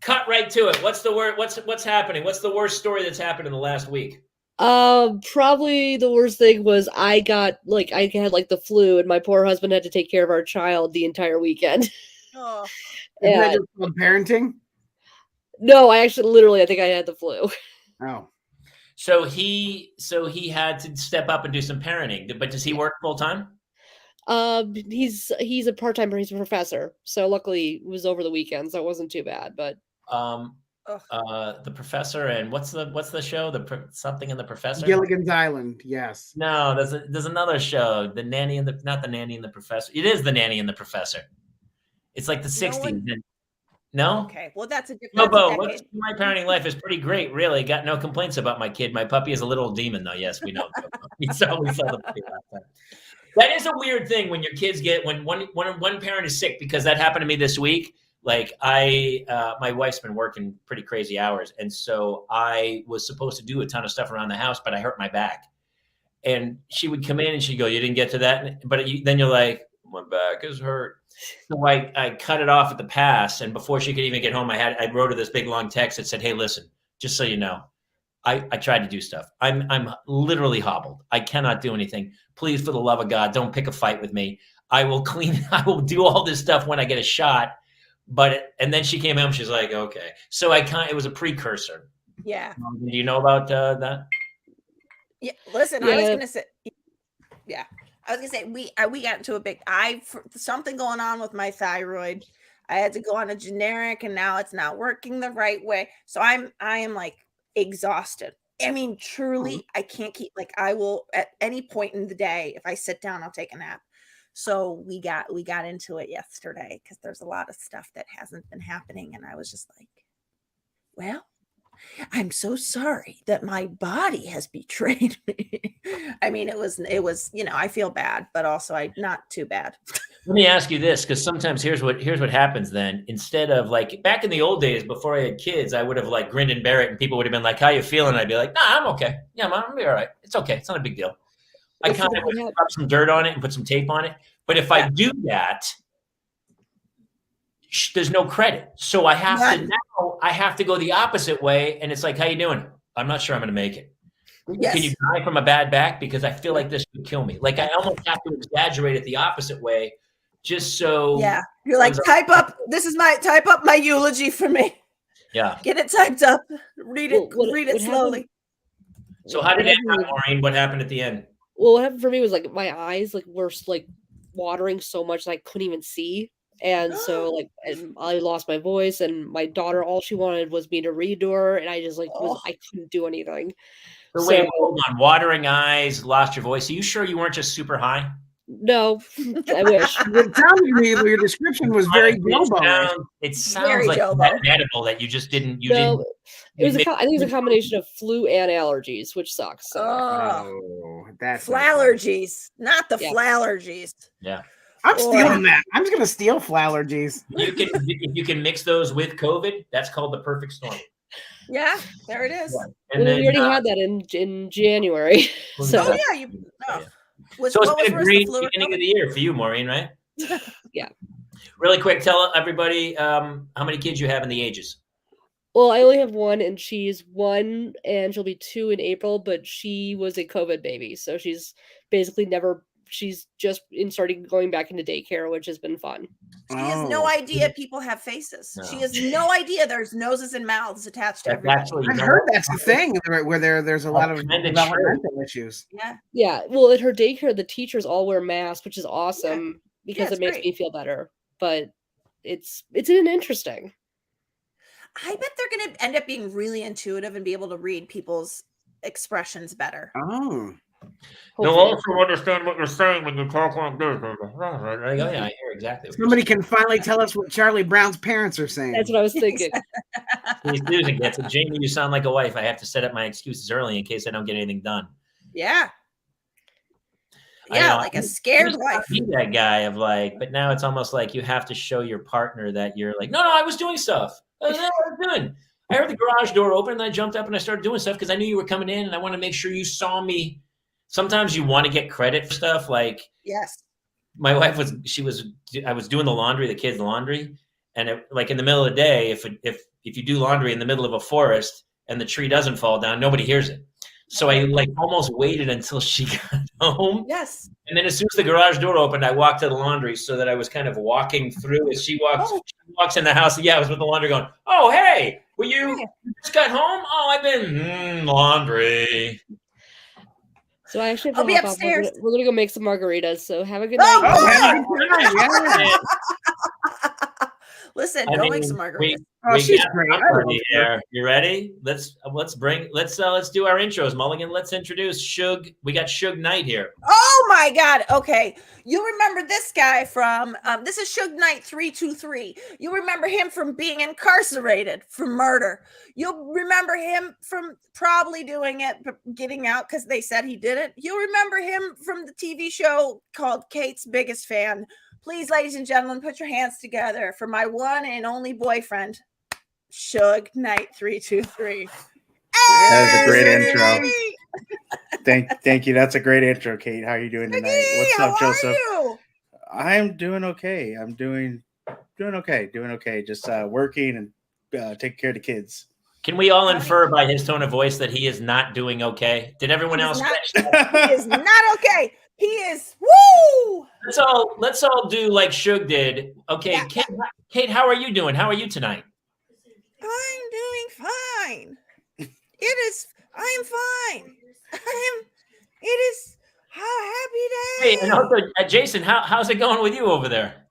cut right to it. What's the word? What's happening? What's the worst story that's happened in the last week? Probably the worst thing was I had the flu, and my poor husband had to take care of our child the entire weekend. Oh. Is that just called parenting? No, I think I had the flu. Oh. So he had to step up and do some parenting. But does he work full time? He's a part-timer. He's a professor. So luckily it was over the weekend, so it wasn't too bad. But the professor and what's the show? Something in the Professor. Gilligan's Island. Yes. No, there's another show. The Nanny and not the Nanny and the Professor. It is the Nanny and the Professor. It's like the 60s. No? Okay. Well, that's a different. No, Bo, my parenting life is pretty great, really. Got no complaints about my kid. My puppy is a little demon, though. Yes, we know. we saw the puppy last time. That is a weird thing when your kids when one parent is sick, because that happened to me this week. Like my wife's been working pretty crazy hours, and so I was supposed to do a ton of stuff around the house, but I hurt my back. And she would come in and she'd go, "You didn't get to that," but then you're like, "My back is hurt." So I cut it off at the pass, and before she could even get home, I wrote her this big long text that said, "Hey, listen, just so you know, I tried to do stuff. I'm literally hobbled. I cannot do anything. Please, for the love of God, don't pick a fight with me. I will I will do all this stuff when I get a shot." And then she came home. She's like, "Okay." So it was a precursor. Yeah. Do you know about that? Yeah. Listen, yeah. I was gonna say we got into a big something going on with my thyroid. I had to go on a generic, and now it's not working the right way. So I am like exhausted. I mean, truly, I can't keep, I will at any point in the day, if I sit down, I'll take a nap. So we got into it yesterday because there's a lot of stuff that hasn't been happening, and I was just like, well, I'm so sorry that my body has betrayed me. I mean, it was, I feel bad, but also not too bad. Let me ask you this, because sometimes here's what happens then. Instead of back in the old days before I had kids, I would have grinned and bear it, and people would have been like, "How you feeling?" I'd be like, "Nah, I'm okay. Yeah, I'm gonna be all right. It's okay. It's not a big deal." I kind of would rub some dirt on it and put some tape on it. But if I do that, there's no credit. So I have to go the opposite way. And it's like, "How you doing?" "I'm not sure I'm going to make it." Yes. "Can you die from a bad back? Because I feel like this could kill me." I almost have to exaggerate it the opposite way, just so. Yeah. You're like, type up my eulogy for me. Yeah. Get it typed up. Read it slowly. Happened? So how did it end, Maureen? What happened at the end? Well, what happened for me was my eyes were watering so much that I couldn't even see. And so and I lost my voice, and my daughter, all she wanted was me to read to her, and I just I couldn't do anything. So wait, hold on. Watering eyes, lost your voice. Are you sure you weren't just super high? No, I wish. It sounded to me your description was very Jobo. It sounds like that edible that you just didn't. I think it was a combination of flu and allergies, which sucks. So. That's flallergies, not the flallergies. Yeah. I'm stealing that. I'm just gonna steal flallergies. If you can mix those with COVID, that's called the perfect storm. Yeah, there it is. Yeah. And we already had that in January. So so it's been a great beginning of the year for you, Maureen, right? Yeah. Really quick, tell everybody how many kids you have and the ages. Well, I only have one, and she's 1, and she'll be 2 in April, but she was a COVID baby, so she's basically never she's just starting going back into daycare, which has been fun. She has no idea people have faces. No. She has no idea there's noses and mouths attached to everything. I've heard that's a thing where there's a lot of developmental issues. Yeah. Well, at her daycare, the teachers all wear masks, which is awesome because it makes me feel better. But it's interesting. I bet they're going to end up being really intuitive and be able to read people's expressions better. Oh. They'll also understand what you're saying when you talk like this. I hear exactly. Somebody can finally tell us what Charlie Brown's parents are saying. That's what I was thinking. Susan gets it. Jamie, you sound like a wife. I have to set up my excuses early in case I don't get anything done. Yeah. Yeah, like a scared wife. Be that guy of like, but now it's almost like you have to show your partner that you're like, no, I was doing stuff. I was doing. I heard the garage door open and I jumped up and I started doing stuff because I knew you were coming in and I want to make sure you saw me. Sometimes you want to get credit for stuff. Like, yes, my wife I was doing the laundry, the kids' laundry. And like in the middle of the day, if you do laundry in the middle of a forest and the tree doesn't fall down, nobody hears it. So I like almost waited until she got home. Yes. And then as soon as the garage door opened, I walked to the laundry so that I was kind of walking through as she walks in the house. Yeah, I was with the laundry going, oh, hey, you just got home? Oh, I've been laundry. So I actually have to I'll be upstairs. We're going to go make some margaritas. So have a good night. Listen, go make some margaritas. She's great. You ready? Let's do our intros, Mulligan. Let's introduce Suge. We got Suge Knight here. Oh my God. Okay. You remember this guy from, this is Suge Knight 323. You remember him from being incarcerated for murder. You'll remember him from probably doing it, but getting out because they said he didn't. You'll remember him from the TV show called Kate's Biggest Fan. Please, ladies and gentlemen, put your hands together for my one and only boyfriend, Suge Knight 323. That was a great intro. Thank you. That's a great intro, Kate. How are you doing tonight? What's up, Joseph? I'm doing okay. I'm doing okay. Just working and taking care of the kids. Can we all infer by his tone of voice that he is not doing okay? Did everyone else? He is not okay. He is. Woo! Let's all do like Suge did. Okay, yeah. Kate, how are you doing? How are you tonight? I'm doing fine. I'm fine. It is a happy day. Hey, and also, Jason, how's it going with you over there?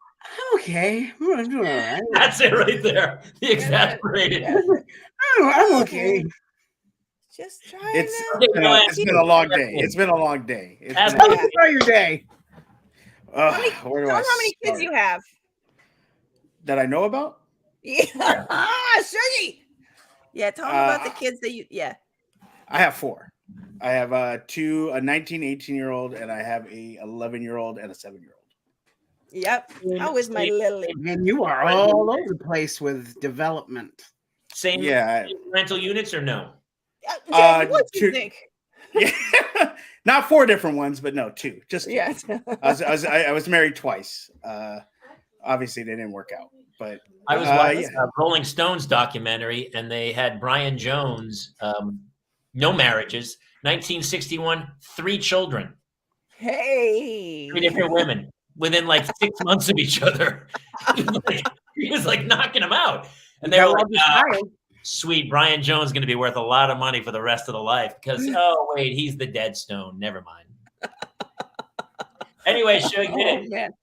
Okay. I'm doing all right. That's it right there. The exasperated. I'm okay. Just trying It's been a long day. It's been a long day. How your day? Tell me how many kids you have. That I know about? Yeah. Shuggy. Yeah, tell me about the kids that you, I have 4. I have 2, a 19, 18-year-old, and I have a 11-year-old and a 7-year-old. Yep. How is my Lily? Man, you are all over the place with development. Same rental units or no? What do you think? Yeah, not 4 different ones, but no, 2. Just 2. Yes. I was married twice. Obviously, they didn't work out. But I was watching a Rolling Stones documentary, and they had Brian Jones, no marriages, 1961, 3 children. Hey, 3 different women within like 6 months of each other. He was like knocking them out, and they were like, sweet, Brian Jones is going to be worth a lot of money for the rest of the life because, oh, wait, he's the dead stone. Never mind. Anyway, Suge,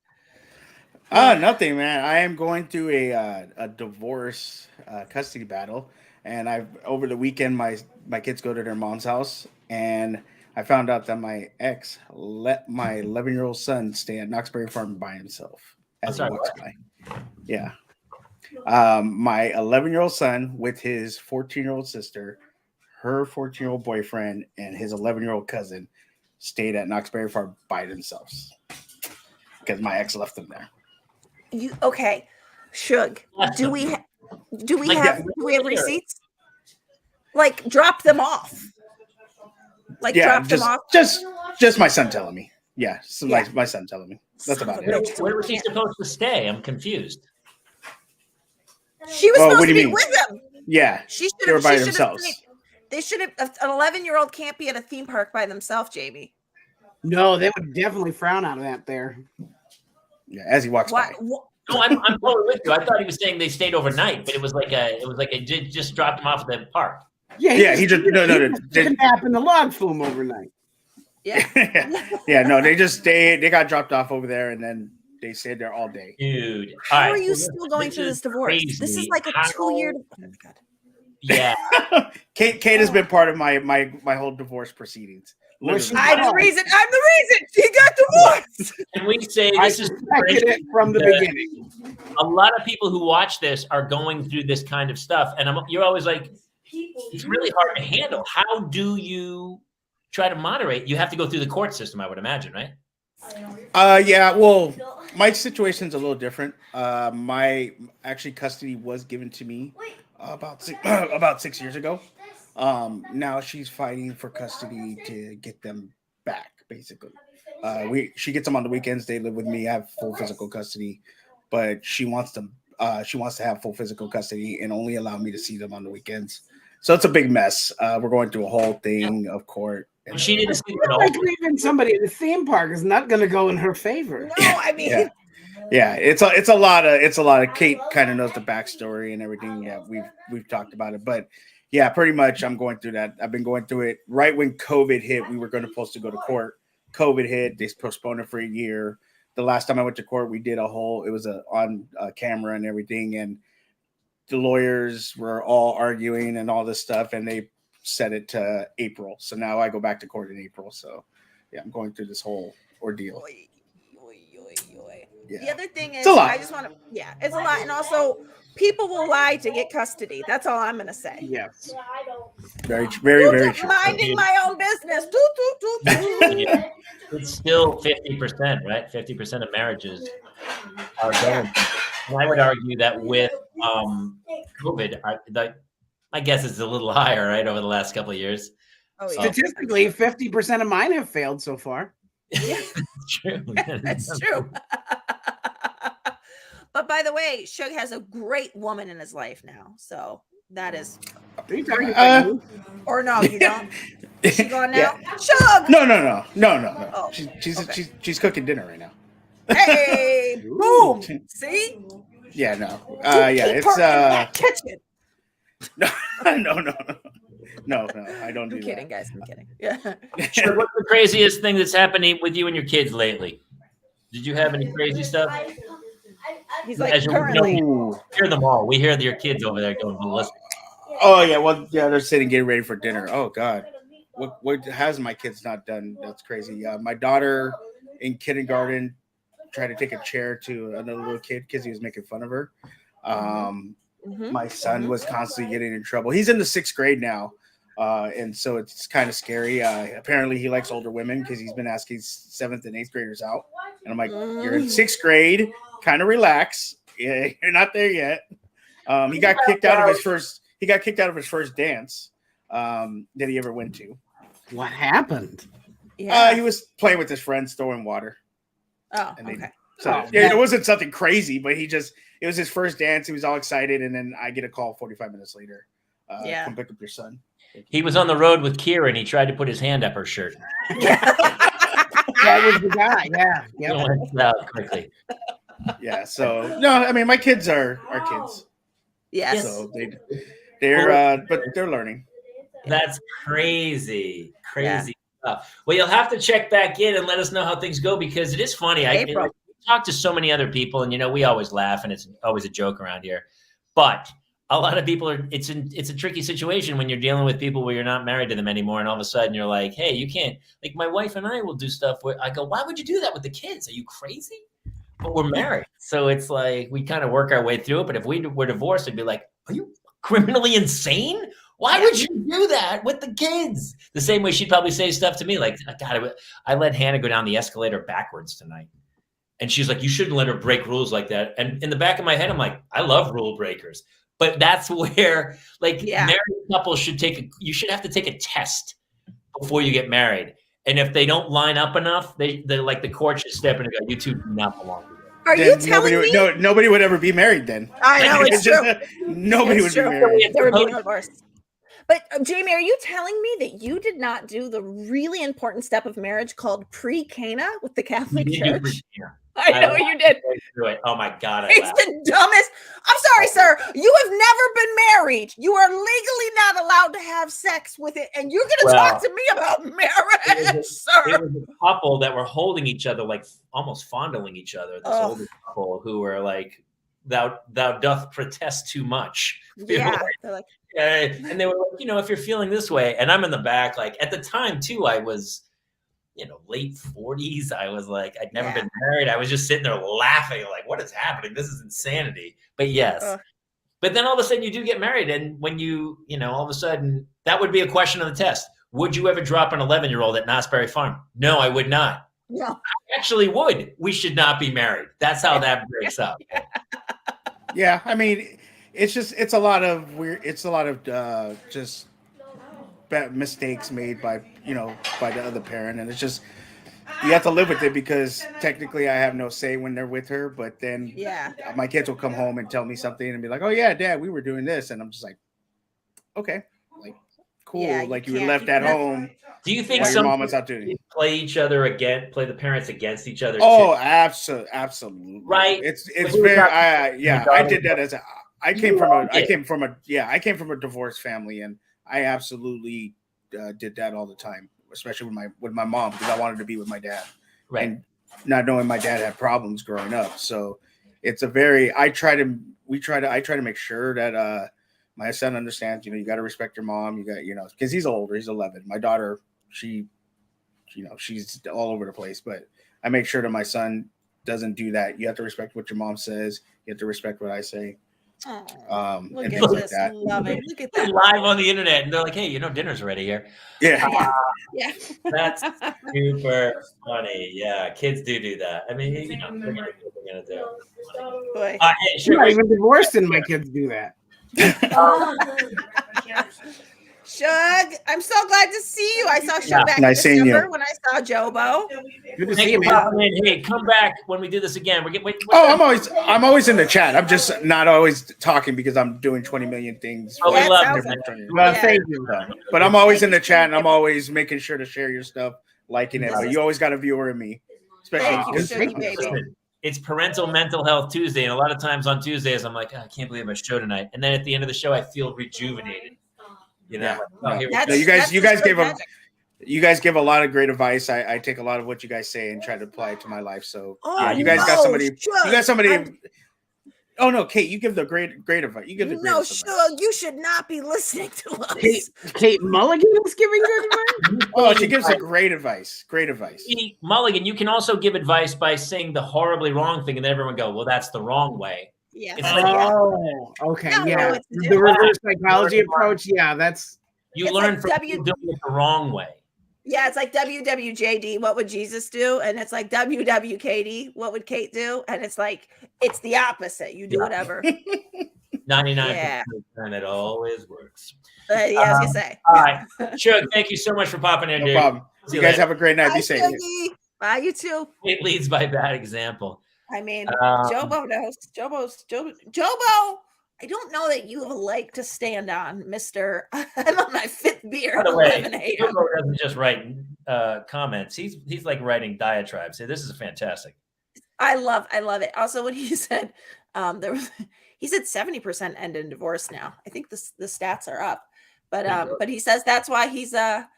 nothing, man. I am going through a divorce custody battle. And over the weekend, my kids go to their mom's house. And I found out that my ex let my 11-year-old son stay at Knoxbury Farm by himself as he walks by. Yeah. My 11-year-old son with his 14-year-old sister, her 14-year-old boyfriend, and his 11-year-old cousin stayed at Knoxbury Farm by themselves because my ex left them there. Okay, Suge? Do we have receipts? Like drop them off. Drop them off. Just my son telling me. Yeah, my son telling me. That's about it. Where was he supposed to stay? I'm confused. She was supposed to be with them. Yeah, they were by themselves. They should have. An 11-year-old can't be at a theme park by themselves, Jamie. No, they would definitely frown out of that there. Yeah, as he walks by. No, I'm totally with you. I thought he was saying they stayed overnight, but it was like a just dropped them off at the park. Yeah, he just took a nap in the log flume overnight. Yeah. Yeah, no, they got dropped off over there, and then they stayed there all day. Dude, How are you still going through this divorce? crazy. This is like a 2-year. Oh my God. Yeah. Kate has been part of my whole divorce proceedings. Literally. I'm the reason she got divorced. And we say this is it from the beginning. A lot of people who watch this are going through this kind of stuff, and you're always like, it's really hard to handle. How do you try to moderate? You have to go through the court system, I would imagine, right? Yeah. Well, my situation's a little different. My custody was given to me about 6 years ago. Now she's fighting for custody to get them back, basically. She gets them on the weekends. They live with me. I have full physical custody, but she wants them. She wants to have full physical custody and only allow me to see them on the weekends. So it's a big mess. We're going through a whole thing of court. And she didn't see it all. Like leaving somebody at the theme park is not going to go in her favor. No, I mean, yeah, it's a lot of. Kate kind of knows the backstory and everything. Yeah, we've talked about it, but yeah, pretty much I'm going through that. I've been going through it right when COVID hit. We were supposed to go to court. COVID hit. They postponed it for a year. The last time I went to court, we did it was on camera and everything, and the lawyers were all arguing and all this stuff, and they set it to April. So now I go back to court in April. So yeah, I'm going through this whole ordeal. Yeah. The other thing is, it's a lot. I just want to, it's a lot. And also, people will lie to get custody. That's all I'm going to say. Yes. Very, very, very true. Minding my own business. Yeah. It's still 50%, right? 50% of marriages are going. And I would argue that with COVID, I guess it's a little higher, right, over the last couple of years. Oh, yeah. Statistically, 50% of mine have failed so far. Yeah. It's true. That's true. But by the way, Shug has a great woman in his life now. So that is. Are you talking about me? Or no, you don't? Is she gone now? Yeah. Shug! No. Oh, She's cooking dinner right now. Hey, boom! See? Yeah, no. It's kitchen. No, I don't do that. I'm kidding, guys. I'm kidding. Yeah. Sure, what's the craziest thing that's happening with you and your kids lately? Did you have any crazy stuff? He's like, currently. We hear them all. We hear your kids over there going ballistic. Oh yeah, well, yeah, they're sitting getting ready for dinner. Oh God, what has my kids not done? That's crazy. My daughter in kindergarten tried to take a chair to another little kid because he was making fun of her. My son was constantly getting in trouble. He's in the 6th grade now, and so it's kind of scary. Apparently, he likes older women because he's been asking 7th and 8th graders out. And I'm like, you're in 6th grade. Kind of relax. Yeah, you're not there yet. He got kicked out of his first. He got kicked out of his first dance that he ever went to. What happened? Yeah. He was playing with his friends, throwing water. Oh, okay. So it wasn't something crazy, but it was his first dance. He was all excited, and then I get a call 45 minutes later. Come pick up your son. He was on the road with Kira, and he tried to put his hand up her shirt. That was the guy. Yeah. It went out quickly. Yeah. So no, I mean my kids are kids. Yes. So they're but they're learning. That's crazy stuff. Well, you'll have to check back in and let us know how things go because it is funny. I talk to so many other people, and we always laugh, and it's always a joke around here. But a lot of people it's a tricky situation when you're dealing with people where you're not married to them anymore, and all of a sudden you're like, hey, you can't. Like my wife and I will do stuff where I go, why would you do that with the kids? Are you crazy? But we're married, so it's like we kind of work our way through it. But if we were divorced, it'd be like, are you criminally insane? Why would you do that with the kids? The same way she'd probably say stuff to me like, God, I let Hannah go down the escalator backwards tonight. And she's like, you shouldn't let her break rules like that. And in the back of my head, I'm like, I love rule breakers. But that's where married couples you should have to take a test before you get married. And if they don't line up enough, they're like the court should step in and go, you two do not belong together. Are you telling me? Nobody would ever be married then. I know, it's true. Nobody would be married. There would be no divorce. But Jamie, are you telling me that you did not do the really important step of marriage called pre-Cana with the Catholic Church? I know you did. Oh my God. It's the dumbest. I'm sorry, sir. You have never been married. You are legally not allowed to have sex with it. And you're going to talk to me about marriage, sir. It was a couple that were holding each other, like almost fondling each other. This older couple who were like, thou doth protest too much. Yeah. They're like, and they were like, if you're feeling this way. And I'm in the back, like at the time too, I was, late 40s. I was like, I'd never been married. I was just sitting there laughing, like, what is happening? This is insanity. But yes. But then all of a sudden you do get married. And when you all of a sudden, that would be a question on the test. Would you ever drop an 11-year-old at Knott's Farm? No, I would not. No. I actually would. We should not be married. That's how that breaks up. Yeah. I mean, it's a lot of just bad mistakes made by the other parent, and it's just you have to live with it because technically I have no say when they're with her, but then my kids will come home and tell me something and be like, oh yeah, Dad, we were doing this, and I'm just like, okay, like cool, like you were left at home. Do you think your mom was out doing play the parents against each other? Oh, absolutely, right. It's very I did that I came from a divorced family, and I absolutely did that all the time, especially with my mom, because I wanted to be with my dad, right? And not knowing my dad had problems growing up, so it's I try to make sure that my son understands. You got to respect your mom. You got because he's older, he's 11. My daughter, she's all over the place, but I make sure that my son doesn't do that. You have to respect what your mom says. You have to respect what I say. Look at this. Like Love it. Look at that. Live on the internet, and they're like, hey, dinner's ready here. Yeah. Yeah. That's super funny. Yeah, kids do that. I mean, they're gonna do. Boy. You're not even divorced, and my kids do that. Shug, I'm so glad to see you. I saw Shug back in December when I saw Jobo. Good to see you, man. Hey, come back when we do this again. I'm always in the chat. I'm just not always talking because I'm doing 20 million things. Oh, we love you. Well, thank you. But I'm always in the chat, and I'm always making sure to share your stuff, liking it. But you always got a viewer in me, especially It's Parental Mental Health Tuesday, and a lot of times on Tuesdays, I'm like, I can't believe I show tonight. And then at the end of the show, I feel rejuvenated. You guys give a lot of great advice. I take a lot of what you guys say and try to apply it to my life. So you guys got somebody. Oh no, Kate, you give the great advice. You give the great advice. You should not be listening to us. Kate Mulligan is giving good advice. Oh, she gives a great advice. Great advice. See, Mulligan, you can also give advice by saying the horribly wrong thing, and then everyone go, "Well, that's the wrong way." Yeah. Okay. Yeah. The reverse psychology approach. Yeah, that's you learn from doing it the wrong way. Yeah, it's like WWJD, what would Jesus do? And it's like WWKD, what would Kate do? And it's like it's the opposite. You do whatever. 99%, it always works. I was gonna say. All right, Shug, thank you so much for popping in. No problem. You guys have a great night. Be safe. Bye, you too. It leads by bad example. I mean, Jobo knows. Jobo. I don't know that you like to stand on, Mr. I'm on my 5th beer. By the way, Jobo doesn't just write comments. He's like writing diatribes. So this is fantastic. I love it. Also, when he said he said 70% end in divorce now. I think the stats are up, but he says that's why he's never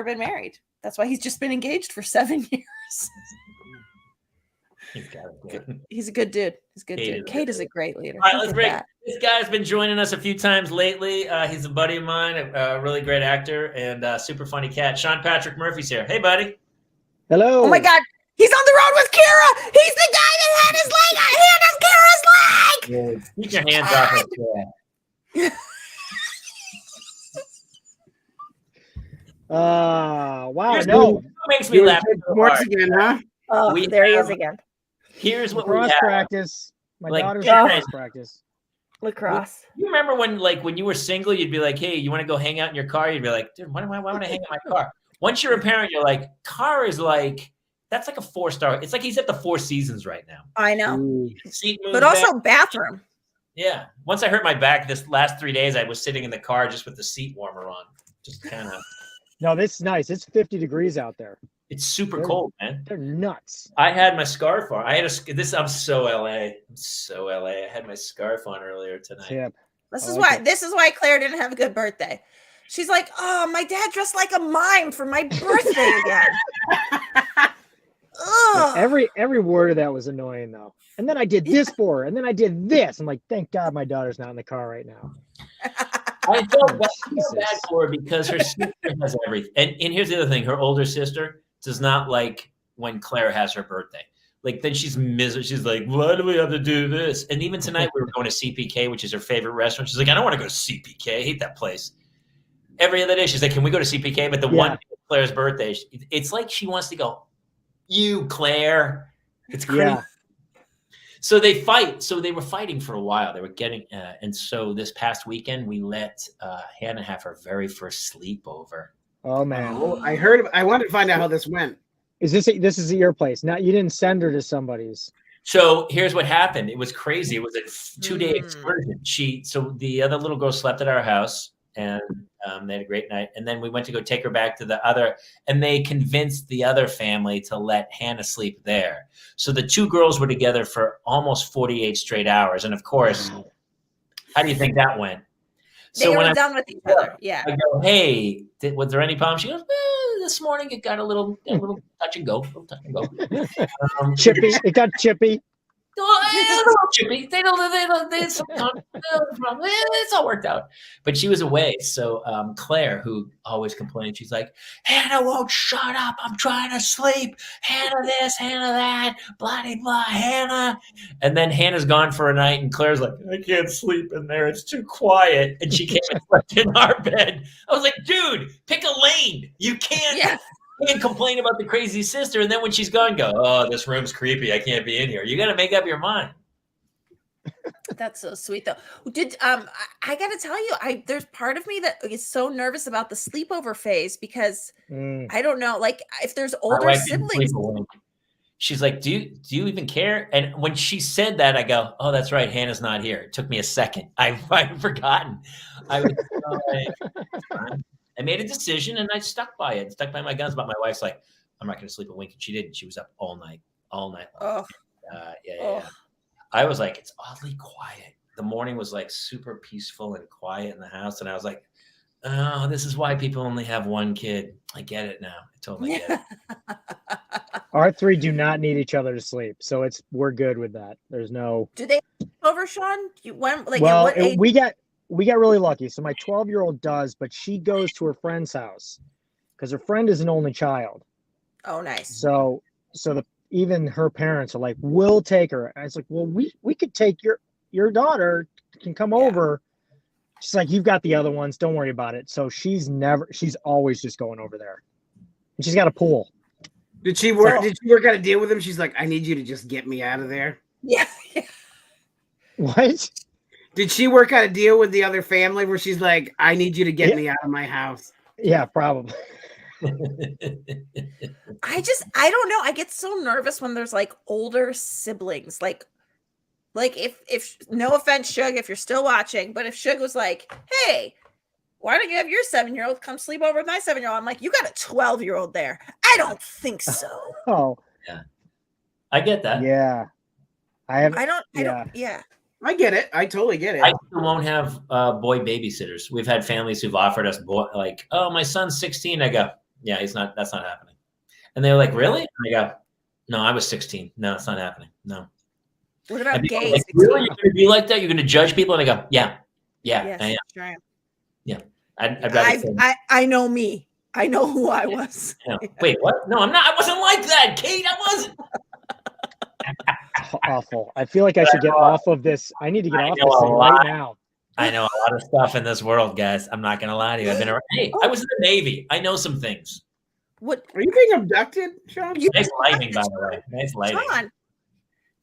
been married. That's why he's just been engaged for 7 years. He's a good dude. He's a good dude. Kate is a great leader. All right, let's break. This guy's been joining us a few times lately. He's a buddy of mine, a really great actor and super funny cat. Sean Patrick Murphy's here. Hey, buddy. Hello. Oh my God, he's on the road with Kira. He's the guy that had his leg on Kira's leg. Keep your hands off it. Wow. No. Makes me laugh. Once again, huh? Oh, there he is again. Here's what lacrosse practice. My daughter's lacrosse practice. Lacrosse. You remember when you were single, you'd be like, "Hey, you want to go hang out in your car?" You'd be like, "Dude, why would I hang out in my car?" Once you're a parent, you're like, "Car is like that's like a 4-star. It's like he's at the Four Seasons right now." I know, but also bathroom. Yeah. Once I hurt my back this last 3 days, I was sitting in the car just with the seat warmer on. Just kind of. No, this is nice. It's 50 degrees out there. It's super cold, man. They're nuts. I had my scarf on. I'm so LA. I'm so LA. I had my scarf on earlier tonight. Yep. This is why Claire didn't have a good birthday. She's like, oh, my dad dressed like a mime for my birthday again. Every word of that was annoying though. And then I did this for her, and then I did this. I'm like, thank God my daughter's not in the car right now. I felt bad for her because her sister has everything. And here's the other thing: her older sister does not like when Claire has her birthday. Like then she's miserable. She's like, why do we have to do this? And even tonight we were going to CPK, which is her favorite restaurant. She's like, I don't want to go to CPK. I hate that place. Every other day she's like, can we go to CPK? But the one day of Claire's birthday, it's like she wants to go. You, Claire. It's crazy. Yeah. So they fight. So they were fighting for a while. They were getting, and so this past weekend we let Hannah have her very first sleepover. Oh man! Oh, I heard. I wanted to find out how this went. Is this at your place? Not you didn't send her to somebody's. So here's what happened. It was crazy. It was a 2-day excursion. So the other little girl slept at our house, and they had a great night. And then we went to go take her back to the other, and they convinced the other family to let Hannah sleep there. So the two girls were together for almost 48 straight hours. And of course, how do you think that went? They were done with each other. Yeah. I go, hey, was there any problem? She goes, this morning it got a little touch and go. Chippy. It got chippy. Chippy. It's all worked out. But she was away. So Claire, who always complained, she's like, Hannah won't shut up. I'm trying to sleep. Hannah this, Hannah that, blah, blah, blah, Hannah. And then Hannah's gone for a night, and Claire's like, I can't sleep in there. It's too quiet. And she came and slept in our bed. I was like, dude, pick a lane. You can't. Yeah. You can complain about the crazy sister, and then when she's gone, go, oh, this room's creepy. I can't be in here. You got to make up your mind. That's so sweet, though. I got to tell you, there's part of me that is so nervous about the sleepover phase because I don't know, like if there's older siblings. She's like, do you even care? And when she said that, I go, oh, that's right. Hannah's not here. It took me a second. I'd forgotten. I was. I made a decision and I stuck by it. Stuck by my guns. But my wife's like, I'm not going to sleep a wink. And she didn't. She was up all night long. Yeah. I was like, it's oddly quiet. The morning was like super peaceful and quiet in the house. And I was like, oh, this is why people only have one kid. I get it now. I totally get it. Our three do not need each other to sleep. So we're good with that. There's no. Do they over, Sean? We got really lucky. So my 12-year-old does, but she goes to her friend's house because her friend is an only child. Oh, nice. So even her parents are like, we'll take her. And I was like, well, we could take your daughter can come over. She's like, you've got the other ones. Don't worry about it. So she's always just going over there. And she's got a pool. Did she work out a deal with him? She's like, I need you to just get me out of there. Yeah. What? Did she work out a deal with the other family where she's like, I need you to get me out of my house? Yeah, probably. I don't know. I get so nervous when there's like older siblings. Like if no offense, Shug, if you're still watching, but if Shug was like, hey, why don't you have your 7-year-old come sleep over with my 7-year-old? I'm like, you got a 12-year-old there. I don't think so. Oh. Yeah. I get that. Yeah. I get it. I totally get it. I still won't have boy babysitters. We've had families who've offered us like, oh, my son's 16. I go, yeah, that's not happening. And they're like, really? And I go, no, I was 16. No, it's not happening. No. What about gays? Like, really? You're going to be like that? You're going to judge people? And I go, yeah, yes, I am. Sure I am. Yeah. I'd rather I know me. I know who I was. Yeah. Wait, what? No, I'm not. I wasn't like that, Kate. I wasn't. Awful. I feel like I should get off of this. I need to get off this thing right now. I know a lot of stuff in this world, guys. I'm not going to lie to you. I've been around. Hey, I was in the Navy. I know some things. What? Are you being abducted, Sean? Nice lighting, by the way. Nice lighting.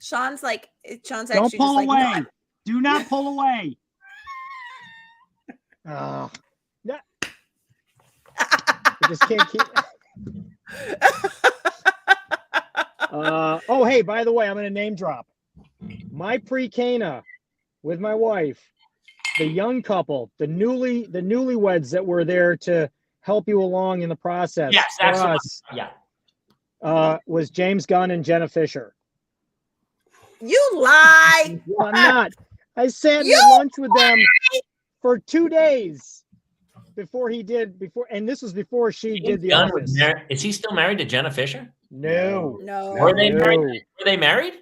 Sean's actually don't pull just away. Like, no. Do not pull away. Yeah. I just can't keep. Oh, hey, by the way, I'm going to name drop. My pre-Cana with my wife, the young couple, the newlyweds that were there to help you along in the process. Yes, for that's us, yeah. was James Gunn and Jenna Fisher. You lie. I'm not. I sat and You had lunch with them for 2 days before, and this was before she did The Gunn Office. is he still married to Jenna Fisher? No. Were they married? Were they married?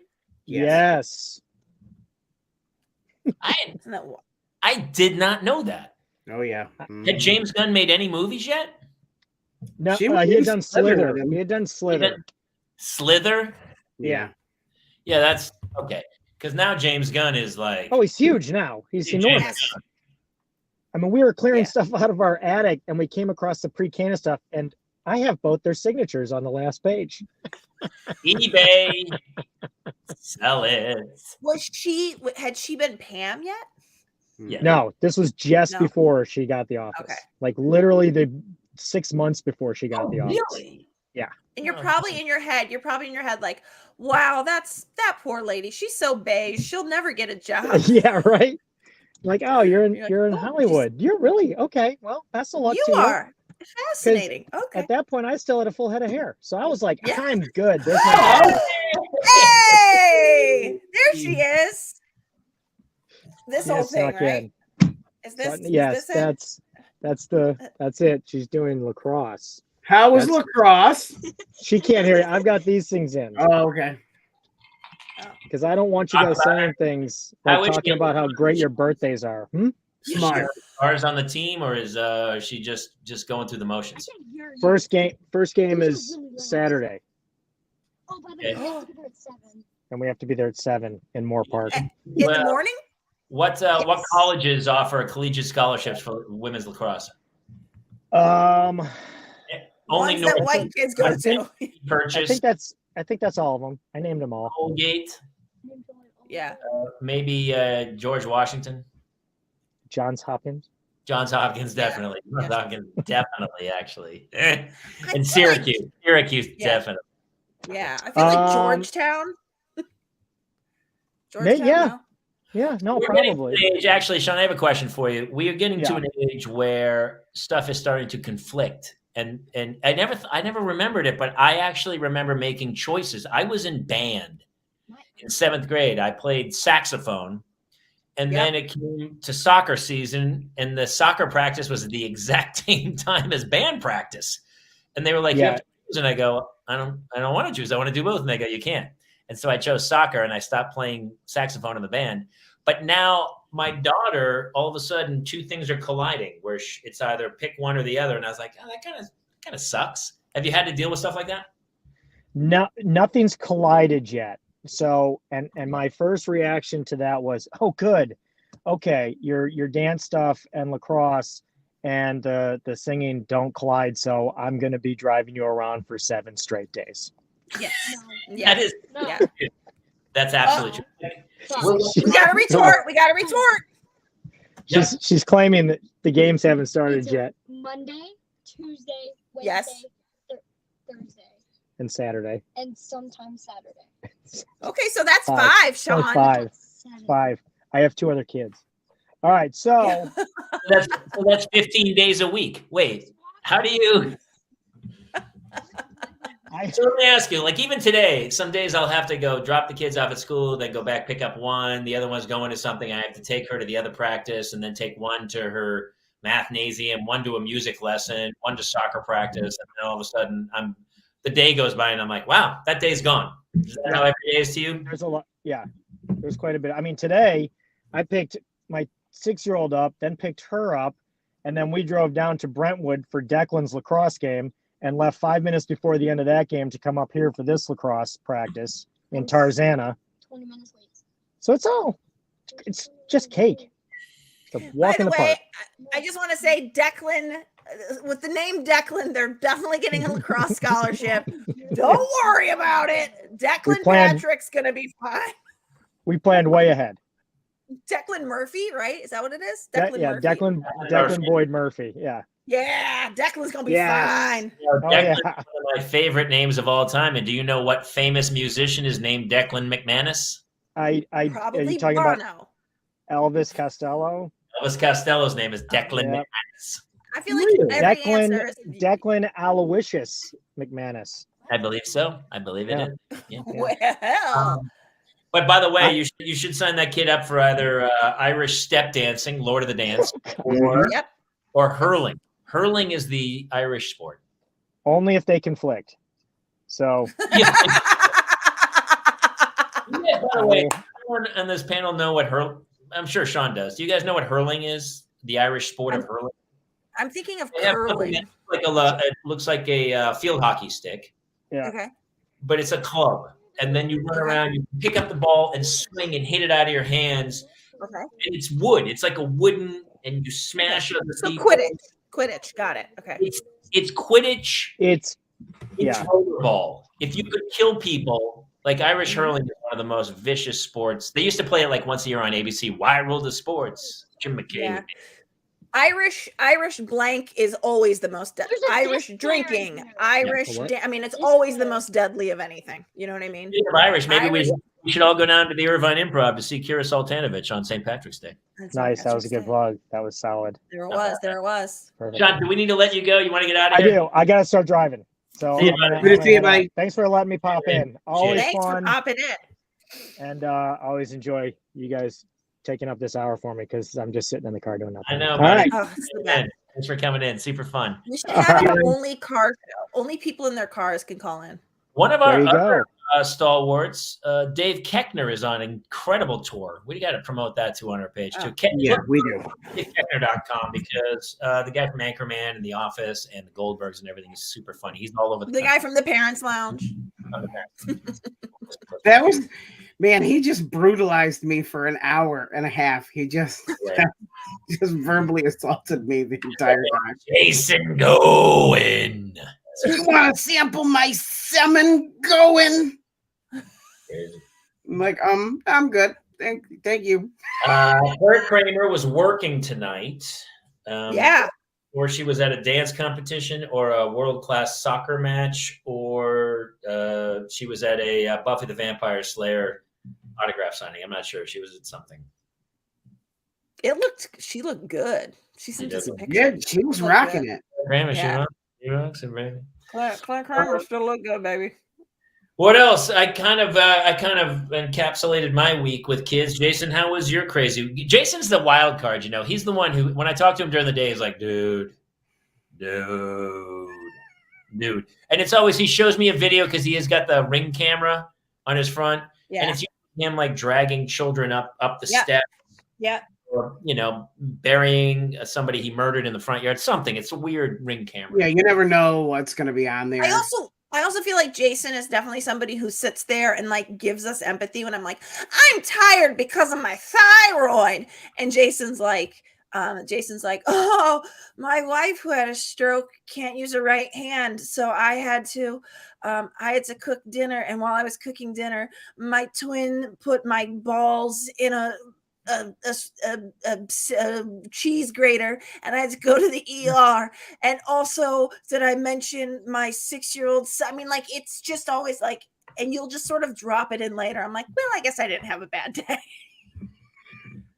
Yes. I did not know that. Oh yeah. Had James Gunn made any movies yet? No, he had done Slither. He had done Slither. Slither? Yeah. Yeah, that's okay. Because now James Gunn is like... Oh, he's huge now. He's enormous. I mean, we were clearing stuff out of our attic, and we came across the pre-Cana stuff, and I have both their signatures on the last page. eBay. Sell it. Had she been Pam yet? Yeah. No, this was just before she got The Office. Okay. Like literally the 6 months before she got The Office. Really? Yeah. And you're probably in your head like, wow, that poor lady. She's so beige. She'll never get a job. Yeah, right. Like, oh, you're in Hollywood. You're really okay. Well, best of luck to you. You are. Fascinating. Okay. At that point, I still had a full head of hair. So I was like, I'm good. Hey, there she is. This whole thing, right? Is this? Yes, is this that's it. She's doing lacrosse. How was lacrosse? She can't hear you. I've got these things in. Oh, okay. Because I don't want you guys saying things like talking about how great your birthdays are. Smart. Ours on the team, or is she just going through the motions? First game is Saturday. Oh, by the way, we have to be there at 7. And we have to be there at 7 in Moore Park. In the morning? What colleges offer collegiate scholarships for women's lacrosse? Only ones that white kids go to. Purchase. I think that's all of them. I named them all. Colgate. Yeah. Maybe George Washington. Johns Hopkins. Johns Hopkins, definitely. Yeah. Johns Hopkins, definitely, actually. And Syracuse. Syracuse, definitely. Yeah. I feel like Georgetown. Yeah. Yeah, no, probably. Actually, Sean, I have a question for you. We are getting to an age where stuff is starting to conflict. And I never remembered it, but I actually remember making choices. I was in band in 7th grade. I played saxophone. And then it came to soccer season, and the soccer practice was at the exact same time as band practice. And they were like, "You have to choose." And I go, I don't want to choose. I want to do both. And they go, "You can't." And so I chose soccer, and I stopped playing saxophone in the band. But now my daughter, all of a sudden, two things are colliding where it's either pick one or the other. And I was like, oh, that kind of sucks. Have you had to deal with stuff like that? No, nothing's collided yet. So, and my first reaction to that was, oh, good. Okay, your dance stuff and lacrosse and the singing don't collide. So I'm going to be driving you around for 7 straight days. Yes. That is. Yeah. That's absolutely true. We got to retort. She's claiming that the games haven't started yet. Monday, Tuesday, Wednesday, Thursday. And Saturday. And sometimes Saturday. Okay, so that's 5, Sean. 5. I have 2 other kids. All right, so that's 15 days a week. Wait, how do you? So let me ask you, like even today, some days I'll have to go drop the kids off at school, then go back, pick up one. The other one's going to something. I have to take her to the other practice and then take one to her mathnasium, one to a music lesson, one to soccer practice. And then all of a sudden the day goes by and I'm like, wow, that day's gone. Is that how every day is to you? There's a lot. Yeah, there's quite a bit. I mean, today I picked my 6-year-old up, then picked her up, and then we drove down to Brentwood for Declan's lacrosse game and left 5 minutes before the end of that game to come up here for this lacrosse practice in Tarzana. 20 minutes late. So it's just cake. It's a walk in the park. I just want to say Declan, with the name Declan, they're definitely getting a lacrosse scholarship. Don't worry about it. Declan Patrick's going to be fine. We planned way ahead. Declan Murphy, right? Is that what it is? Murphy. Declan Boyd Murphy. Yeah. Yeah, Declan's going to be fine. Declan's one of my favorite names of all time. And do you know what famous musician is named Declan McManus? Probably Bono. Elvis Costello. Elvis Costello's name is Declan Yep. McManus. I feel like every answer is Declan Aloysius McManus. I believe so. I believe it is. Yeah. well. But by the way, you should sign that kid up for either Irish step dancing, Lord of the Dance, or hurling. Hurling is the Irish sport. Only if they conflict. So. By the way, everyone on this panel know what hurling? I'm sure Sean does. Do you guys know what hurling is? The Irish sport of hurling? I'm thinking of curling. It looks like a field hockey stick. Yeah. Okay. But it's a club. And then you run around, you pick up the ball and swing and hit it out of your hands. Okay. And it's wood. It's like a wooden, and you smash other people. Quidditch. Got it. Okay. It's Quidditch. It's rollerball. If you could kill people, like Irish hurling is one of the most vicious sports. They used to play it like once a year on ABC. Why World of Sports? Jim McKay. Yeah. Irish blank is always the most Irish drinking. Irish. I mean, it's always the most deadly of anything. You know what I mean? Irish. Maybe we should all go down to the Irvine Improv to see Kira Soltanovich on St. Patrick's Day. Nice. That was a good vlog. That was solid. There it was. Perfect. John, do we need to let you go? You want to get out of here? I do. I got to start driving. So thanks for letting me pop in. Always Thanks fun. for popping in. And always enjoy you guys taking up this hour for me because I'm just sitting in the car doing nothing. I know. All right. Thanks for coming in. Super fun. We should have an only car show. Only people in their cars can call in. One of our other stalwarts, Dave Keckner, is on an incredible tour. We got to promote that too on our page too. Yeah, we do. DaveKeckner.com because the guy from Anchorman and The Office and the Goldbergs and everything is super funny. He's all over the guy from the Parents Lounge. That was, man, he just brutalized me for an hour and a half. He just verbally assaulted me the entire time. Jason Goin. You want to sample my semen going? I'm like, I'm good. Thank you. Bert Kramer was working tonight. Yeah. Or she was at a dance competition or a world-class soccer match, or she was at a Buffy the Vampire Slayer autograph signing. I'm not sure. She was at something. She looked good. She sent us a picture. Yeah, she was rocking it. Kramer, she rocks it, baby. Clint Kramer still look good, baby. What else? I kind of encapsulated my week with kids. Jason, how was your crazy? Jason's the wild card, He's the one who, when I talk to him during the day, he's like, dude. And it's always, he shows me a video because he has got the Ring camera on his front. Yeah. And it's him like dragging children up the steps. Yeah. Or, burying somebody he murdered in the front yard. Something. It's a weird Ring camera. Yeah, you never know what's going to be on there. I also feel like Jason is definitely somebody who sits there and like gives us empathy when I'm like, I'm tired because of my thyroid. And Jason's like, oh, my wife who had a stroke can't use her right hand. So I had to cook dinner. And while I was cooking dinner, my twin put my balls in a cheese grater and I had to go to the ER. And also, did I mention my 6-year-old son? I mean, like, it's just always like, and you'll just sort of drop it in later. I'm like, well, I guess I didn't have a bad day.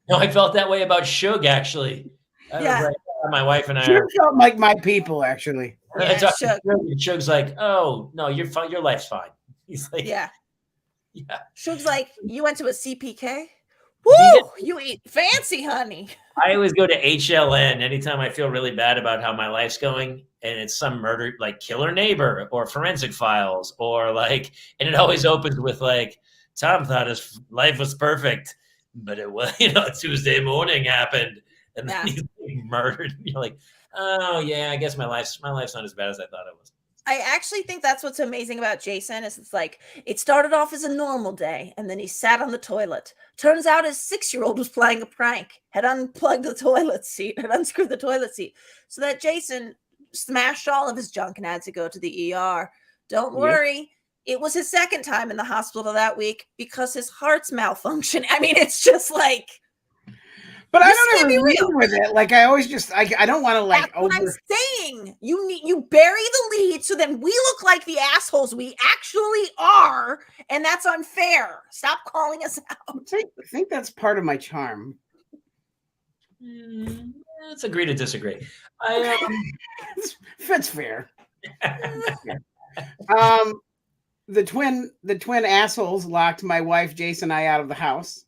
No, I felt that way about Shug, actually. My wife and I felt like my people, actually. Shug's like, oh, no, you're fine. Your life's fine. He's like, yeah. Shug's like, you went to a CPK? Woo! You eat fancy, honey. I always go to HLN anytime I feel really bad about how my life's going, and it's some murder, like Killer Neighbor or Forensic Files, or like, and it always opens with like, Tom thought his life was perfect, but it was, Tuesday morning happened, and then he's being murdered. You're like, oh yeah, I guess my life's not as bad as I thought it was. I actually think that's what's amazing about Jason is it's like it started off as a normal day and then he sat on the toilet. Turns out his 6-year-old was playing a prank, had unplugged the toilet seat, had unscrewed the toilet seat. So that Jason smashed all of his junk and had to go to the ER. Don't worry. It was his second time in the hospital that week because his heart's malfunctioned. I mean, it's just like. But I don't ever real with it. Like I always just I don't want to like. That's what I'm saying. You bury the lead so then we look like the assholes we actually are, and that's unfair. Stop calling us out. I think that's part of my charm. Let's agree to disagree. That's fair. The twin assholes locked my wife Jason and I out of the house.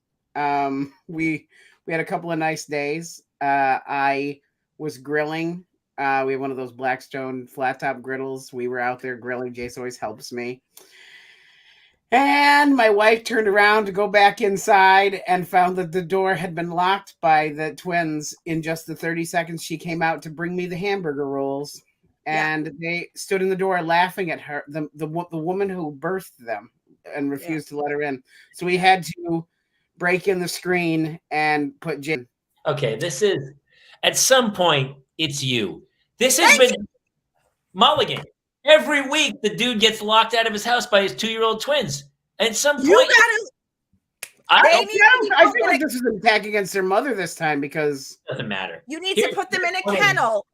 We had a couple of nice days. I was grilling. We have one of those Blackstone flat top griddles. We were out there grilling. Jason always helps me. And my wife turned around to go back inside and found that the door had been locked by the twins in just the 30 seconds she came out to bring me the hamburger rolls. And they stood in the door laughing at her, the woman who birthed them, and refused to let her in. So we had to break in the screen and put Jim. Okay, this is, at some point, it's you. This has been Mulligan. Every week, the dude gets locked out of his house by his 2-year-old twins. At some point, I feel like this is an attack against their mother this time because it doesn't matter. You need to put them in a kennel.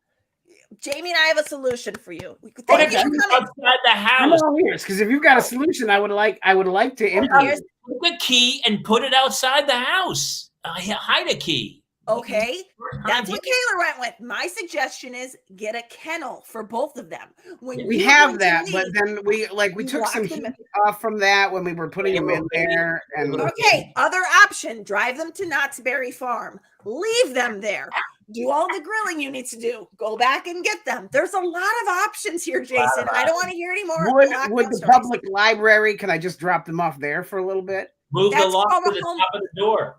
Jamie and I have a solution for you. Put it outside the house. Because if you've got a solution, I would like to implement. Put the key and put it outside the house. Hide a key. Okay, that's what Kayla went with. My suggestion is get a kennel for both of them. When we have that, but then we took some heat off from that when we were putting them in there. And okay, other option: drive them to Knott's Berry Farm. Leave them there. Do all the grilling you need to do. Go back and get them. There's a lot of options here, Jason. I don't want to hear any more. Would the public library? Can I just drop them off there for a little bit? Move the lock to the top of the door.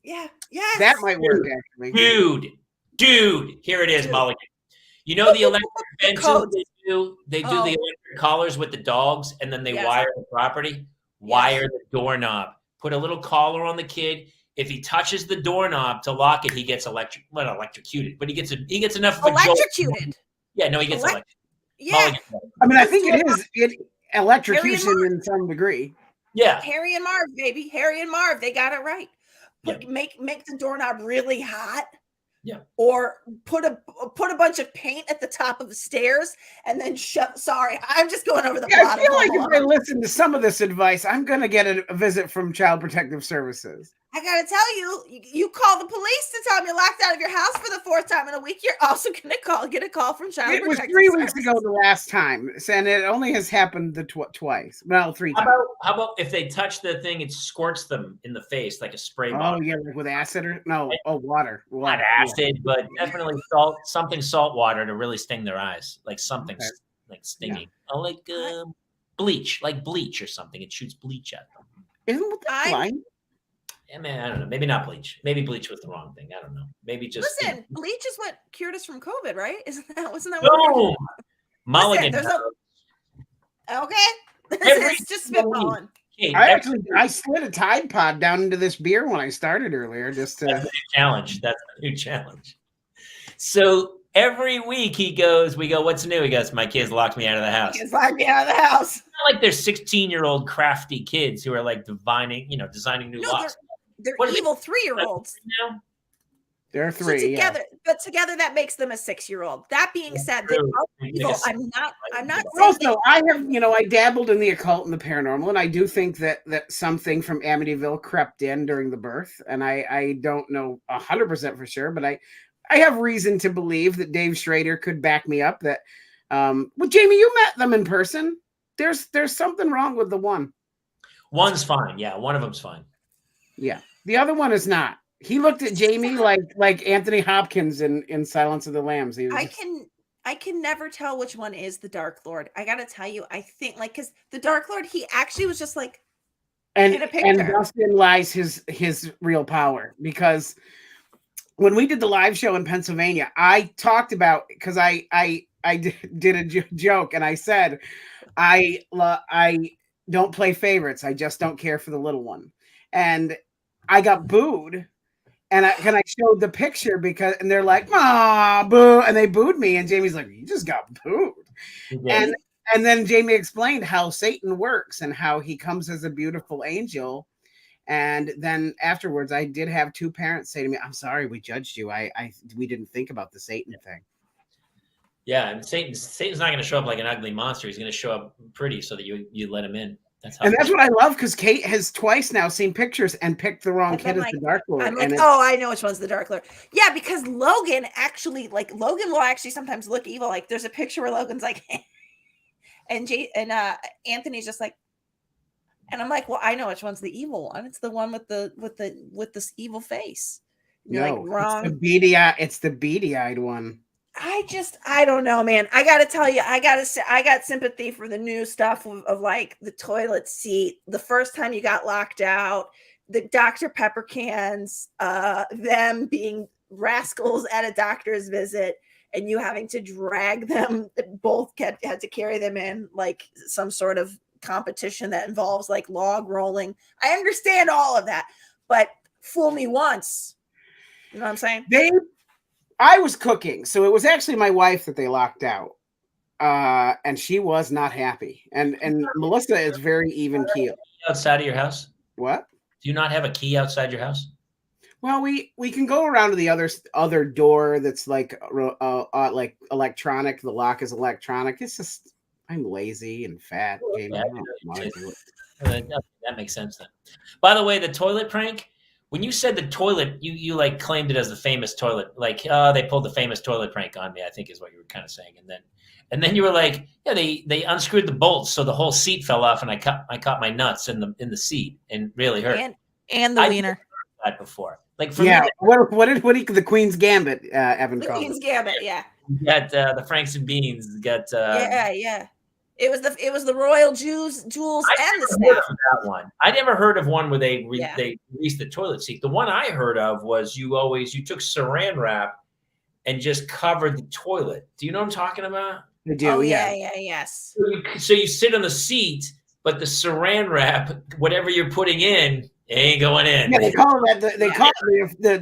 Yeah, yes. That might work, actually. Dude, here it is, Mulligan. You know the electric fences they do? They do the electric collars with the dogs, and then they wire the property. Wire the doorknob. Put a little collar on the kid. If he touches the doorknob to lock it, he gets electrocuted. But he gets enough of a jolt. Electrocuted. Yeah, no, he gets electrocuted. Yeah. I mean, I think it is electrocution in some degree. Yeah. Harry and Marv, baby. Harry and Marv, they got it right. Make the doorknob really hot. Yeah. Or put a bunch of paint at the top of the stairs and then sorry, I'm just going over the plot. I feel like if I listen to some of this advice, I'm gonna get a visit from Child Protective Services. I gotta tell you, you call the police to tell them you're locked out of your house for the 4th time in a week. You're also gonna get a call from Child Protective Services. It was 3 weeks ago the last time, and it only has happened twice. Well, 3 times. How about if they touch the thing, it squirts them in the face like a spray bottle? Oh yeah, like with acid or no? Oh, water. Not acid, but definitely salt water to really sting their eyes, like something like stinging. Yeah. Oh, like bleach or something. It shoots bleach at them. Isn't that blind? Yeah, man, I don't know. Maybe not bleach. Maybe bleach was the wrong thing. I don't know. Maybe just listen. Bleach is what cured us from COVID, right? Wasn't that? No, Mulligan. Okay, it's just spitballing. I slid a Tide Pod down into this beer when I started earlier. Just That's a new challenge. That's a new challenge. So every week we go, what's new? He goes, my kids locked me out of the house. Kids locked me out of the house. It's not like they're 16-year-old crafty kids who are like designing new locks. They're evil 3-year-olds. They're 3. So together that makes them a 6-year-old. That being said, they are evil. I'm not also I dabbled in the occult and the paranormal, and I do think that something from Amityville crept in during the birth, and I don't know 100% for sure, but I have reason to believe that Dave Schrader could back me up that well, Jamie, you met them in person. There's something wrong with the one. One's fine. Yeah, one of them's fine. Yeah. The other one is not. He looked at Jamie like Anthony Hopkins in Silence of the Lambs. I can never tell which one is the Dark Lord. I gotta tell you, I think because the Dark Lord, he actually was just like in a picture. And Dustin lies his real power, because when we did the live show in Pennsylvania, I talked about, because I did a joke and I said I don't play favorites. I just don't care for the little one, and I got booed. And I showed the picture and they're like, "Ah, boo," and they booed me. And Jamie's like, "You just got booed." And then Jamie explained how Satan works and how he comes as a beautiful angel. And then afterwards, I did have 2 parents say to me, "I'm sorry, we judged you. We didn't think about the Satan thing." Yeah, and Satan's not going to show up like an ugly monster. He's going to show up pretty so that you let him in. That's what I love, because Kate has twice now seen pictures and picked the wrong kid as the Dark Lord. I'm like, oh, I know which one's the Dark Lord. Yeah, because Logan will actually sometimes look evil. Like there's a picture where Logan's like, and Anthony's just like, and I'm like, well, I know which one's the evil one. It's the one with this evil face. And you're like, wrong. It's the beady-eyed one. I don't know, man. I gotta tell you, I got sympathy for the new stuff of like the toilet seat. The first time you got locked out, the Dr. Pepper cans, them being rascals at a doctor's visit, and you having to drag them. Both had to carry them in like some sort of competition that involves like log rolling. I understand all of that, but fool me once. You know what I'm saying? I was cooking, so it was actually my wife that they locked out, and she was not happy. And Melissa is very even keel. Outside of your house? What? Do you not have a key outside your house? Well, we can go around to the other door that's like electronic. The lock is electronic. It's just I'm lazy and fat. Jamie. I don't want to do it. That makes sense then. Then, by the way, the toilet prank. When you said the toilet, you like claimed it as the famous toilet. Like, they pulled the famous toilet prank on me, I think is what you were kind of saying. And then you were like, yeah, they unscrewed the bolts, so the whole seat fell off, and I caught my nuts in the seat, and really hurt. And the wiener. I've heard that before. Like for yeah, me, what did the Queen's Gambit? Evan the called Queen's Gambit. Yeah. You got the Franks and Beans. You got yeah. It was the royal jewels and the staff. That one. I never heard of one where they released the toilet seat. The one I heard of was you took saran wrap and just covered the toilet. Do you know what I'm talking about? I do. Oh, yes. So you sit on the seat, but the saran wrap, whatever you're putting in, it ain't going in. Yeah, they call that.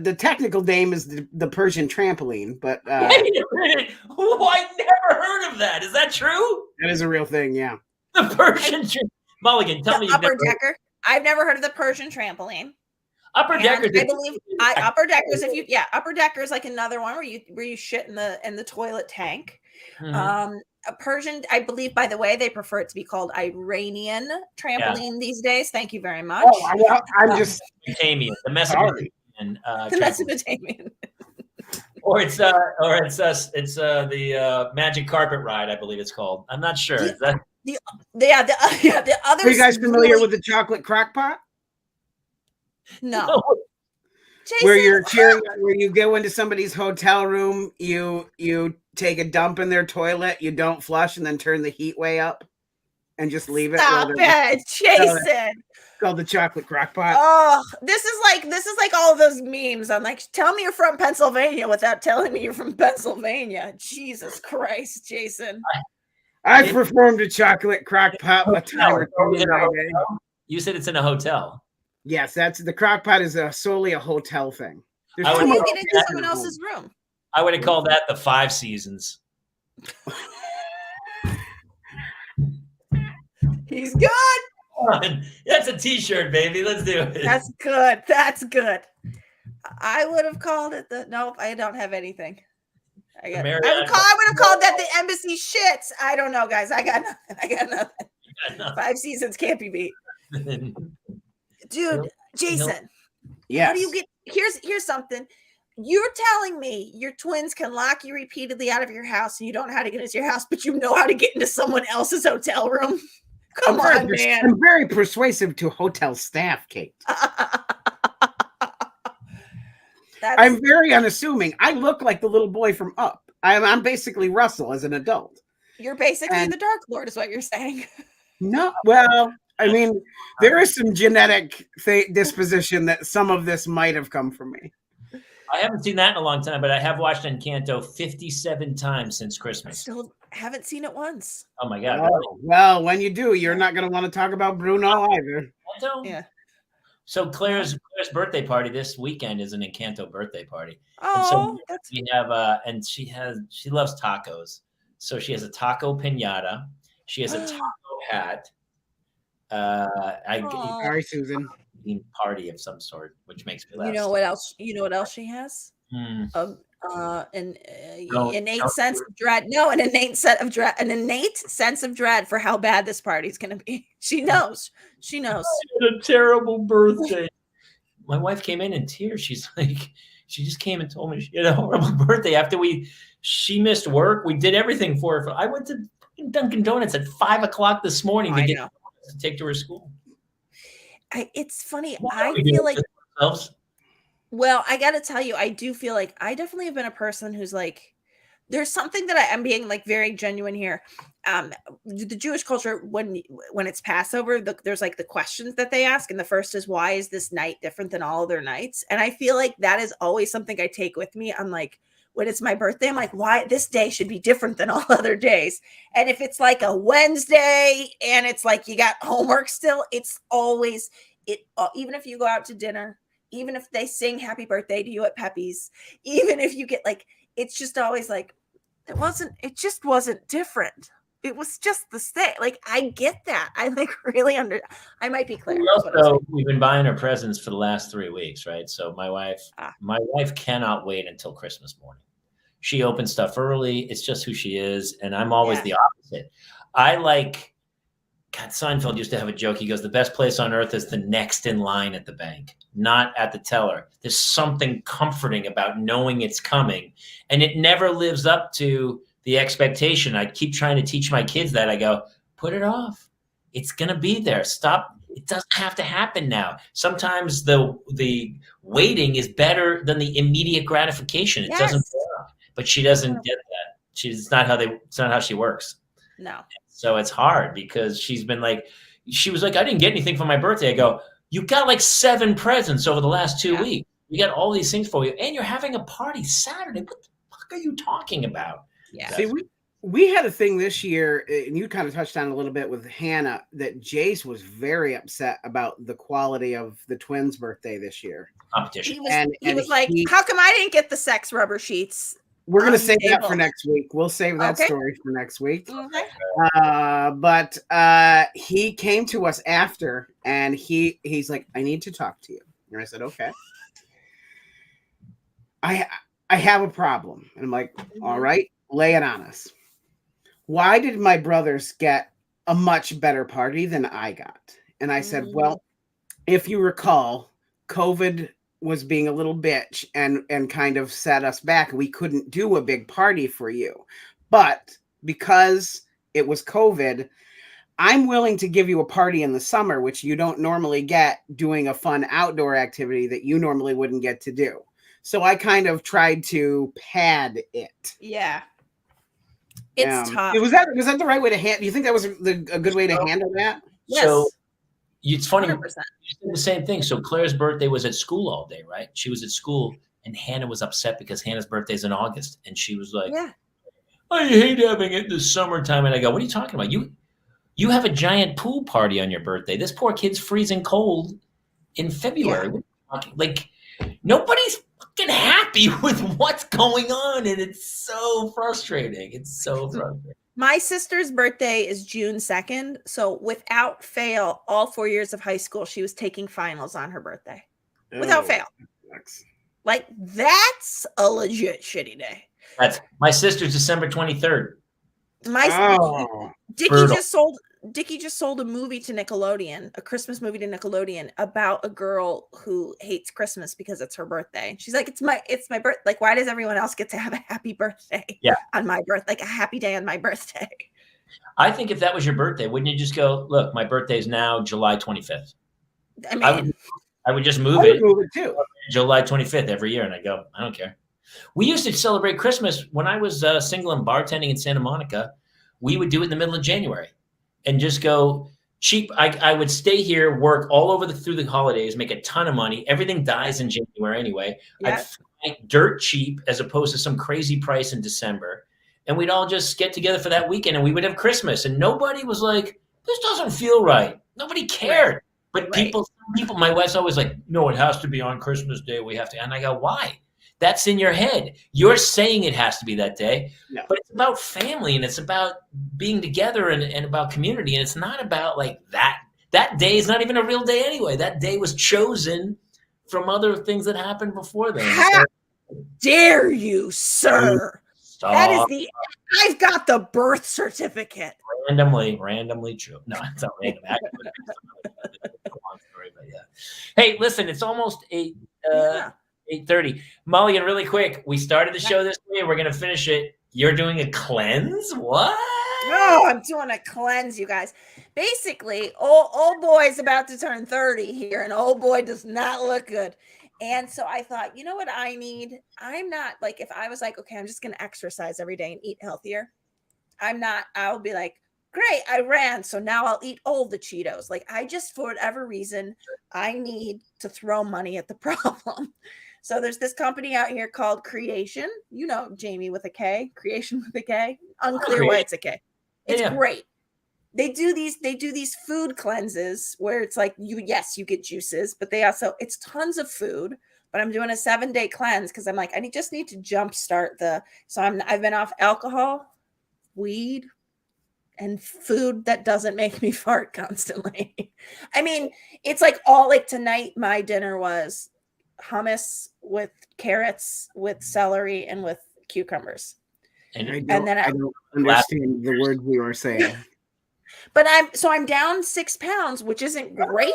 The technical name is the Persian trampoline, but wait a minute. Oh, I never heard of that. Is that true? That is a real thing. Yeah. The Persian Mulligan. Tell me. Upper decker. I've never heard of the Persian trampoline. Upper decker. I believe upper deckers. Upper decker is like another one where you shit in the toilet tank. Mm-hmm. A Persian, I believe, by the way, they prefer it to be called Iranian trampoline these days. Thank you very much. Oh, I'm just Mesopotamian, the Mesopotamian, the Mesopotamian. or it's the magic carpet ride, I believe it's called. I'm not sure. The other. Are you guys familiar with the chocolate crock pot? No. Jason, where you go into somebody's hotel room, you take a dump in their toilet, you don't flush, and then turn the heat way up, and just leave it. Stop it, Jason. Called the chocolate crock pot. Oh, this is like all those memes. I'm like, tell me you're from Pennsylvania without telling me you're from Pennsylvania. Jesus Christ, Jason. I performed a chocolate crock pot a time or two. You said it's in a hotel. Yes, the crock pot is solely a hotel thing. How do you get into someone else's room? I would have called that the 5 Seasons. He's good. That's a T-shirt, baby. Let's do it. That's good. I would have called it nope. I don't have anything. I would have called that the embassy shits. I don't know, guys. I got nothing. 5 Seasons can't be beat. Dude, Jason. Yeah. How do you get? Here's something. You're telling me your twins can lock you repeatedly out of your house and you don't know how to get into your house, but you know how to get into someone else's hotel room? Come on, man. I'm very persuasive to hotel staff, Kate. I'm very unassuming. I look like the little boy from Up. I'm basically Russell as an adult. You're basically the Dark Lord, is what you're saying. No, well, I mean, there is some genetic disposition that some of this might have come from me. I haven't seen that in a long time, but I have watched Encanto 57 times since Christmas. I still haven't seen it once. Oh my God. Oh, well, when you do, you're not going to want to talk about Bruno either. Yeah. So Claire's birthday party this weekend is an Encanto birthday party. Oh, and so we have and she loves tacos. So she has a taco piñata. She has a taco hat. Sorry, Susan. Party of some sort, which makes me laugh. You know what else? You know what else she has? Innate sense of dread. No, an innate set of dread. An innate sense of dread for how bad this party's going to be. She knows. She knows. I had a terrible birthday. My wife came in tears. She's like, she just came and told me she had a horrible birthday after she missed work. We did everything for her. I went to Dunkin' Donuts at 5 o'clock this morning to take to her school. It's funny. I feel like, well, I got to tell you, I do feel like I definitely have been a person who's like, there's something that I'm being like very genuine here. The Jewish culture, when it's Passover, there's like the questions that they ask. And the first is, why is this night different than all other nights? And I feel like that is always something I take with me. I'm like, when it's my birthday, I'm like, why this day should be different than all other days. And if it's like a Wednesday and it's like you got homework still, it's always even if you go out to dinner, even if they sing happy birthday to you at Pepe's, even if you get like, it's just always like, it just wasn't different. It was just the same. Like, I get that. I like really I might be clear. We've been buying her presents for the last 3 weeks, right? So my wife cannot wait until Christmas morning. She opens stuff early. It's just who she is. And I'm always the opposite. God, Seinfeld used to have a joke. He goes, the best place on earth is the next in line at the bank, not at the teller. There's something comforting about knowing it's coming. And it never lives up to the expectation. I keep trying to teach my kids that. I go, put it off. It's going to be there. Stop. It doesn't have to happen now. Sometimes the waiting is better than the immediate gratification. It doesn't work. But she doesn't get that. It's not how she works. No. So it's hard because she was like, I didn't get anything for my birthday. I go, you got like 7 presents over the last 2 weeks. You got all these things for you. And you're having a party Saturday. What the fuck are you talking about? Yeah. See, we had a thing this year, and you kind of touched on it a little bit with Hannah, that Jace was very upset about the quality of the twins' birthday this year. Competition. He was like, how come I didn't get the sex rubber sheets? We're going to save that for next week. We'll save that story for next week. Okay. But he came to us after, and he's like, I need to talk to you. And I said, okay. I have a problem. And I'm like, all right, lay it on us. Why did my brothers get a much better party than I got? And I said, well, if you recall, COVID was being a little bitch and kind of set us back. We couldn't do a big party for you. But because it was COVID, I'm willing to give you a party in the summer, which you don't normally get, doing a fun outdoor activity that you normally wouldn't get to do. So I kind of tried to pad it. Yeah. It's tough. Was that the right way to handle? Do you think that was a good way to handle that? Yes. So it's funny. 100%. You said the same thing. So Claire's birthday was at school all day, right? She was at school, and Hannah was upset because Hannah's birthday's in August, and she was like, I hate having it in the summertime. And I go, what are you talking about? You have a giant pool party on your birthday. This poor kid's freezing cold in February. Yeah. Like, nobody's fucking happy with what's going on, and it's so frustrating. It's so frustrating. My sister's birthday is June 2nd. So without fail, all 4 years of high school, she was taking finals on her birthday. Without fail. Like, that's a legit shitty day. That's my sister's December 23rd. Dickie just sold a movie to Nickelodeon, a Christmas movie to Nickelodeon about a girl who hates Christmas because it's her birthday. She's like, it's my birthday. Like, why does everyone else get to have a happy birthday on my birthday? Like a happy day on my birthday. I think if that was your birthday, wouldn't you just go, look, my birthday is now July 25th. I mean, I would just move it too. July 25th every year. And I go, I don't care. We used to celebrate Christmas when I was single and bartending in Santa Monica. We would do it in the middle of January. And just go cheap. I would stay here, work all over through the holidays, make a ton of money. Everything dies in January anyway. I'd fly dirt cheap as opposed to some crazy price in December. And we'd all just get together for that weekend, and we would have Christmas. And nobody was like, this doesn't feel right. Nobody cared. But people, my wife's always like, no, it has to be on Christmas Day. We have to. And I go, why? That's in your head. You're saying it has to be that day, but it's about family, and it's about being together and about community. And it's not about like that. That day is not even a real day anyway. That day was chosen from other things that happened before then. dare you, sir? Stop. That is I've got the birth certificate. Randomly true. No, it's not random. Actually, it's a long story, but yeah. Hey, listen, it's almost 8:30. Mulligan, really quick. We started the show this way. We're gonna finish it. You're doing a cleanse? What? No, I'm doing a cleanse, you guys. Basically, old boy's about to turn 30 here, and old boy does not look good. And so I thought, you know what I need? I'm not like, if I was like, okay, I'm just going to exercise every day and eat healthier. I'll be like, great, I ran. So now I'll eat all the Cheetos. Like I just, for whatever reason, I need to throw money at the problem. So there's this company out here called Creation. You know, Jamie with a K, Creation with a K. Unclear why it's a K. It's great. They do these food cleanses where it's like you get juices, but it's tons of food. But I'm doing a 7-day cleanse because I'm like, I just need to jumpstart I've been off alcohol, weed, and food that doesn't make me fart constantly. I mean, it's like tonight my dinner was hummus with carrots, with celery, and with cucumbers. And then I don't understand the words you are saying. But I'm down 6 pounds, which isn't great,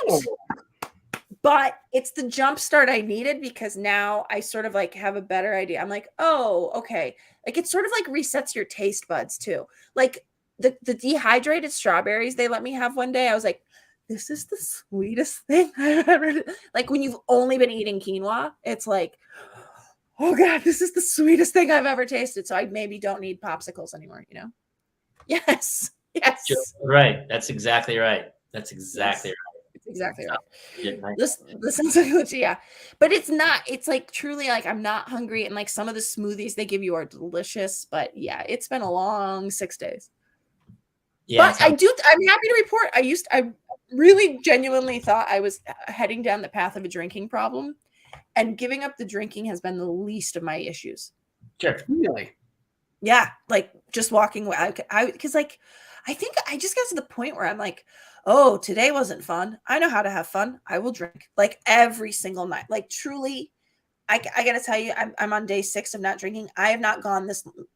but it's the jump start I needed because now I sort of like have a better idea. I'm like, oh, okay. Like it sort of like resets your taste buds too. Like the dehydrated strawberries they let me have one day. I was like, this is the sweetest thing I've ever. Like when you've only been eating quinoa, it's like, oh God, this is the sweetest thing I've ever tasted. So I maybe don't need popsicles anymore, you know? Yes. Yes. Right. That's exactly right. That's exactly right. It's exactly right. Listen to yeah. But it's not, it's like truly like I'm not hungry. And like some of the smoothies they give you are delicious. But yeah, it's been a long 6 days. Yeah. But I'm happy to report I really genuinely thought I was heading down the path of a drinking problem. And giving up the drinking has been the least of my issues. Sure. Really? Yeah. Like just walking away. Because like, I think I just got to the point where I'm like, oh, today wasn't fun. I know how to have fun. I will drink like every single night. Like truly, I got to tell you, I'm on day 6 of not drinking. I have not gone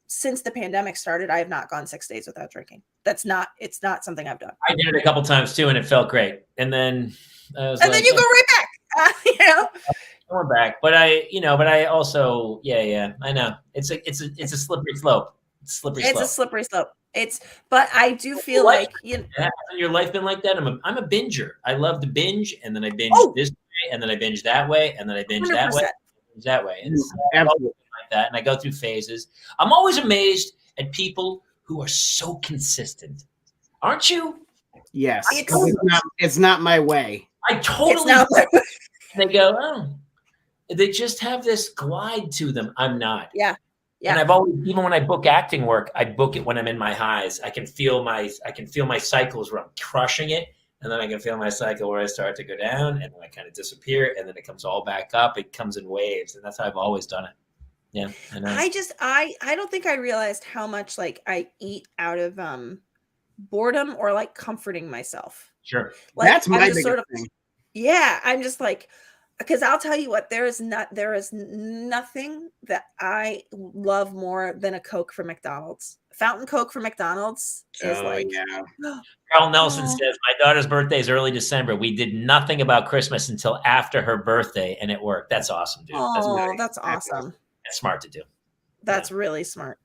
since the pandemic started. I have not gone 6 days without drinking. It's not something I've done. I did it a couple times too, and it felt great. And then then you go right back. You know. I went back, but I also, I know it's a slippery slope. It's a slippery slope. But I do feel like has your life been like that? I'm a binger. I love to binge, and then I binge this way, and then I binge that way, and then I binge 100%. That way, that way. It's absolutely like that, and I go through phases. I'm always amazed at people who are so consistent. Aren't you? Yes. It's not my way. I totally. It's not my way. They go, oh. They just have this glide to them. I'm not. Yeah. Yeah. And I've always, even when I book acting work, I book it when I'm in my highs. I can feel my cycles where I'm crushing it, and then I can feel my cycle where I start to go down, and then I kind of disappear, and then it comes all back up. It comes in waves, and that's how I've always done it. Yeah, I know. I don't think I realized how much like I eat out of boredom or like comforting myself. Sure, like, that's my biggest thing. Yeah, I'm just like. Because I'll tell you what, there is nothing that I love more than a Coke from McDonald's. Fountain Coke from McDonald's is Carl Nelson says, my daughter's birthday is early December. We did nothing about Christmas until after her birthday, and it worked. That's awesome, dude. That's awesome. That's smart to do. That's really smart.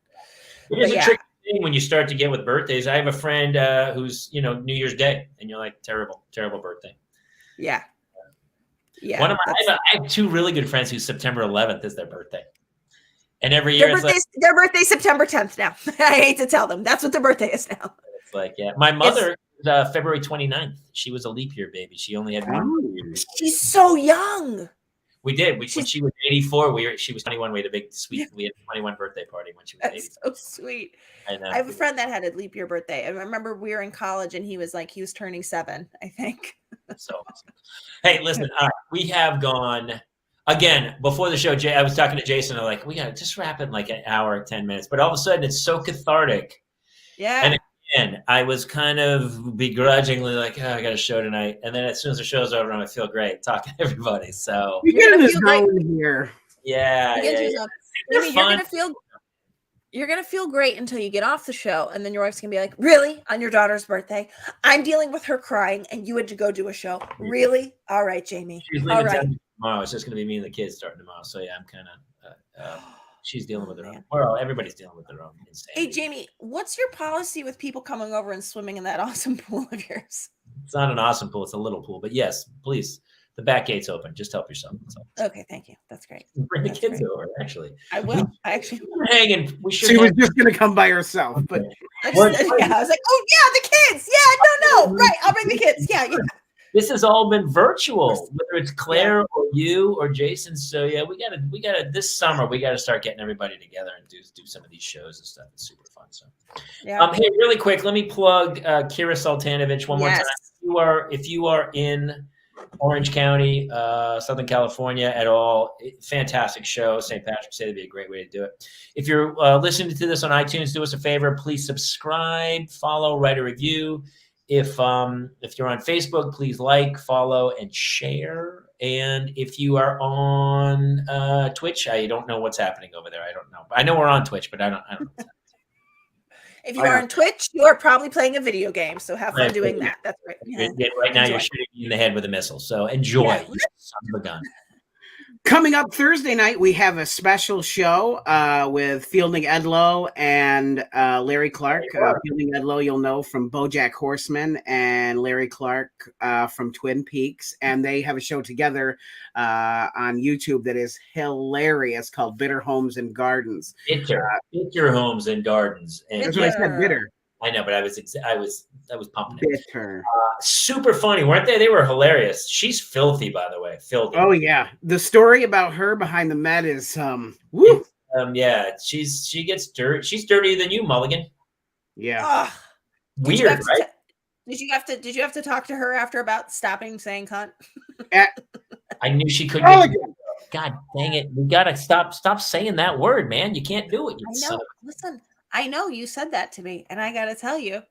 It is a tricky thing when you start to get with birthdays. I have a friend who's, New Year's Day, and you're like, terrible, terrible birthday. Yeah. Yeah, I have 2 really good friends whose September 11th is their birthday, and every year their birthday September 10th. Now I hate to tell them that's what their birthday is now. It's like my mother February 29th. She was a leap year baby. She only had 1 year. She's so young. We did. When she was 84, she was 21. We had a big sweet. We had a 21 birthday party when she was 84. So sweet. I know. I have a friend that had a leap year birthday. I remember we were in college, and he was turning 7, I think. So awesome. Hey, listen, we have gone again before the show. I was talking to Jason. I'm like, we got to just wrap it in like an hour, 10 minutes. But all of a sudden, it's so cathartic. Yeah. And again, I was kind of begrudgingly like, oh, I got a show tonight. And then as soon as the show's over, I feel great talking to everybody. So you're getting this going here. Yeah, Get yeah, yourself- They're Amy, fun. you're gonna feel great until you get off the show, and then your wife's gonna be like, "Really? On your daughter's birthday? I'm dealing with her crying, and you had to go do a show. Really? All right, Jamie. She's All leaving right." town tomorrow. It's just going to be me and the kids starting tomorrow. So yeah, I'm kind of. She's dealing with her own. Man. Well, everybody's dealing with their own insanity. Hey, Jamie, what's your policy with people coming over and swimming in that awesome pool of yours? It's not an awesome pool; it's a little pool. But yes, please, the back gate's open. Just help yourself. Okay, thank you. That's great. Bring the That's kids great. over. Actually, I will. I actually. we're hanging. We should. She was just gonna come by herself, but I was like, "Oh yeah, the kids. Yeah, no, right. I'll bring the kids. Yeah, yeah." This has all been virtual, whether it's Claire or you or Jason. So yeah, we gotta this summer we gotta start getting everybody together and do some of these shows and stuff. It's super fun. So Yeah. hey, really quick, let me plug Kira Soltanovich one more time. If you are in Orange County, Southern California at all, fantastic show. St. Patrick's Day would be a great way to do it. If you're listening to this on iTunes, do us a favor, please subscribe, follow, write a review. If you're on Facebook, please like, follow, and share. And if you are on Twitch, I don't know what's happening over there. I don't know. I know we're on Twitch, but I don't know. If you are on Twitch, you are probably playing a video game. So have fun doing that. That's right. Yeah. Right now, you're shooting me in the head with a missile. So enjoy. Yeah. Son of a gun. coming up Thursday night, we have a special show with Fielding Edlow and Larry Clark. Fielding Edlow, you'll know from BoJack Horseman, and Larry Clark from Twin Peaks. And they have a show together on YouTube that is hilarious called Bitter Homes and Gardens. Bitter Homes and Gardens. And that's what I said, bitter. I know, but I was pumping it. Bitter. Super funny, weren't they? They were hilarious. She's filthy, by the way. Filthy. Oh yeah, the story about her behind the Met is woo. Yeah, she gets dirt. She's dirtier than you, Mulligan. Yeah. Weird, right? Did you have to talk to her after about stopping saying cunt? I knew she couldn't. God dang it! We gotta stop saying that word, man. You can't do it. I know. Listen, I know you said that to me, and I gotta tell you.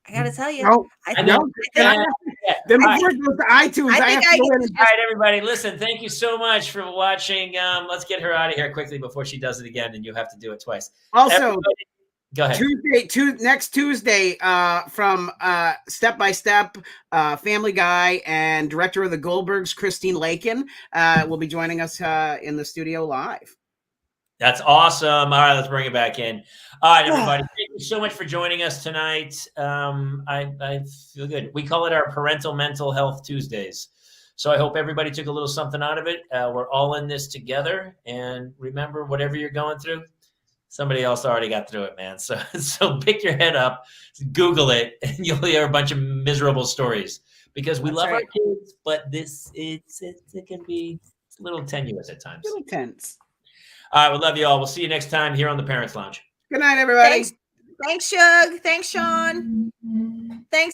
No, I know. Then before it goes to iTunes, I have to go in. All right, everybody, listen. Thank you so much for watching. Let's get her out of here quickly before she does it again, and you have to do it twice. Also, everybody, go ahead. Next Tuesday, from Step by Step, Family Guy, and director of the Goldbergs, Christine Lakin, will be joining us in the studio live. That's awesome. All right, let's bring it back in. All right, everybody. Thank you so much for joining us tonight. I feel good. We call it our Parental Mental Health Tuesdays. So I hope everybody took a little something out of it. We're all in this together. And remember, whatever you're going through, somebody else already got through it, man. So pick your head up, Google it, and you'll hear a bunch of miserable stories. Because we love our kids, but it can be a little tenuous at times. A little tense. All right, we love you all. We'll see you next time here on the Parents Lounge. Good night, everybody. Thanks, Shug. Thanks, Sean. Thanks,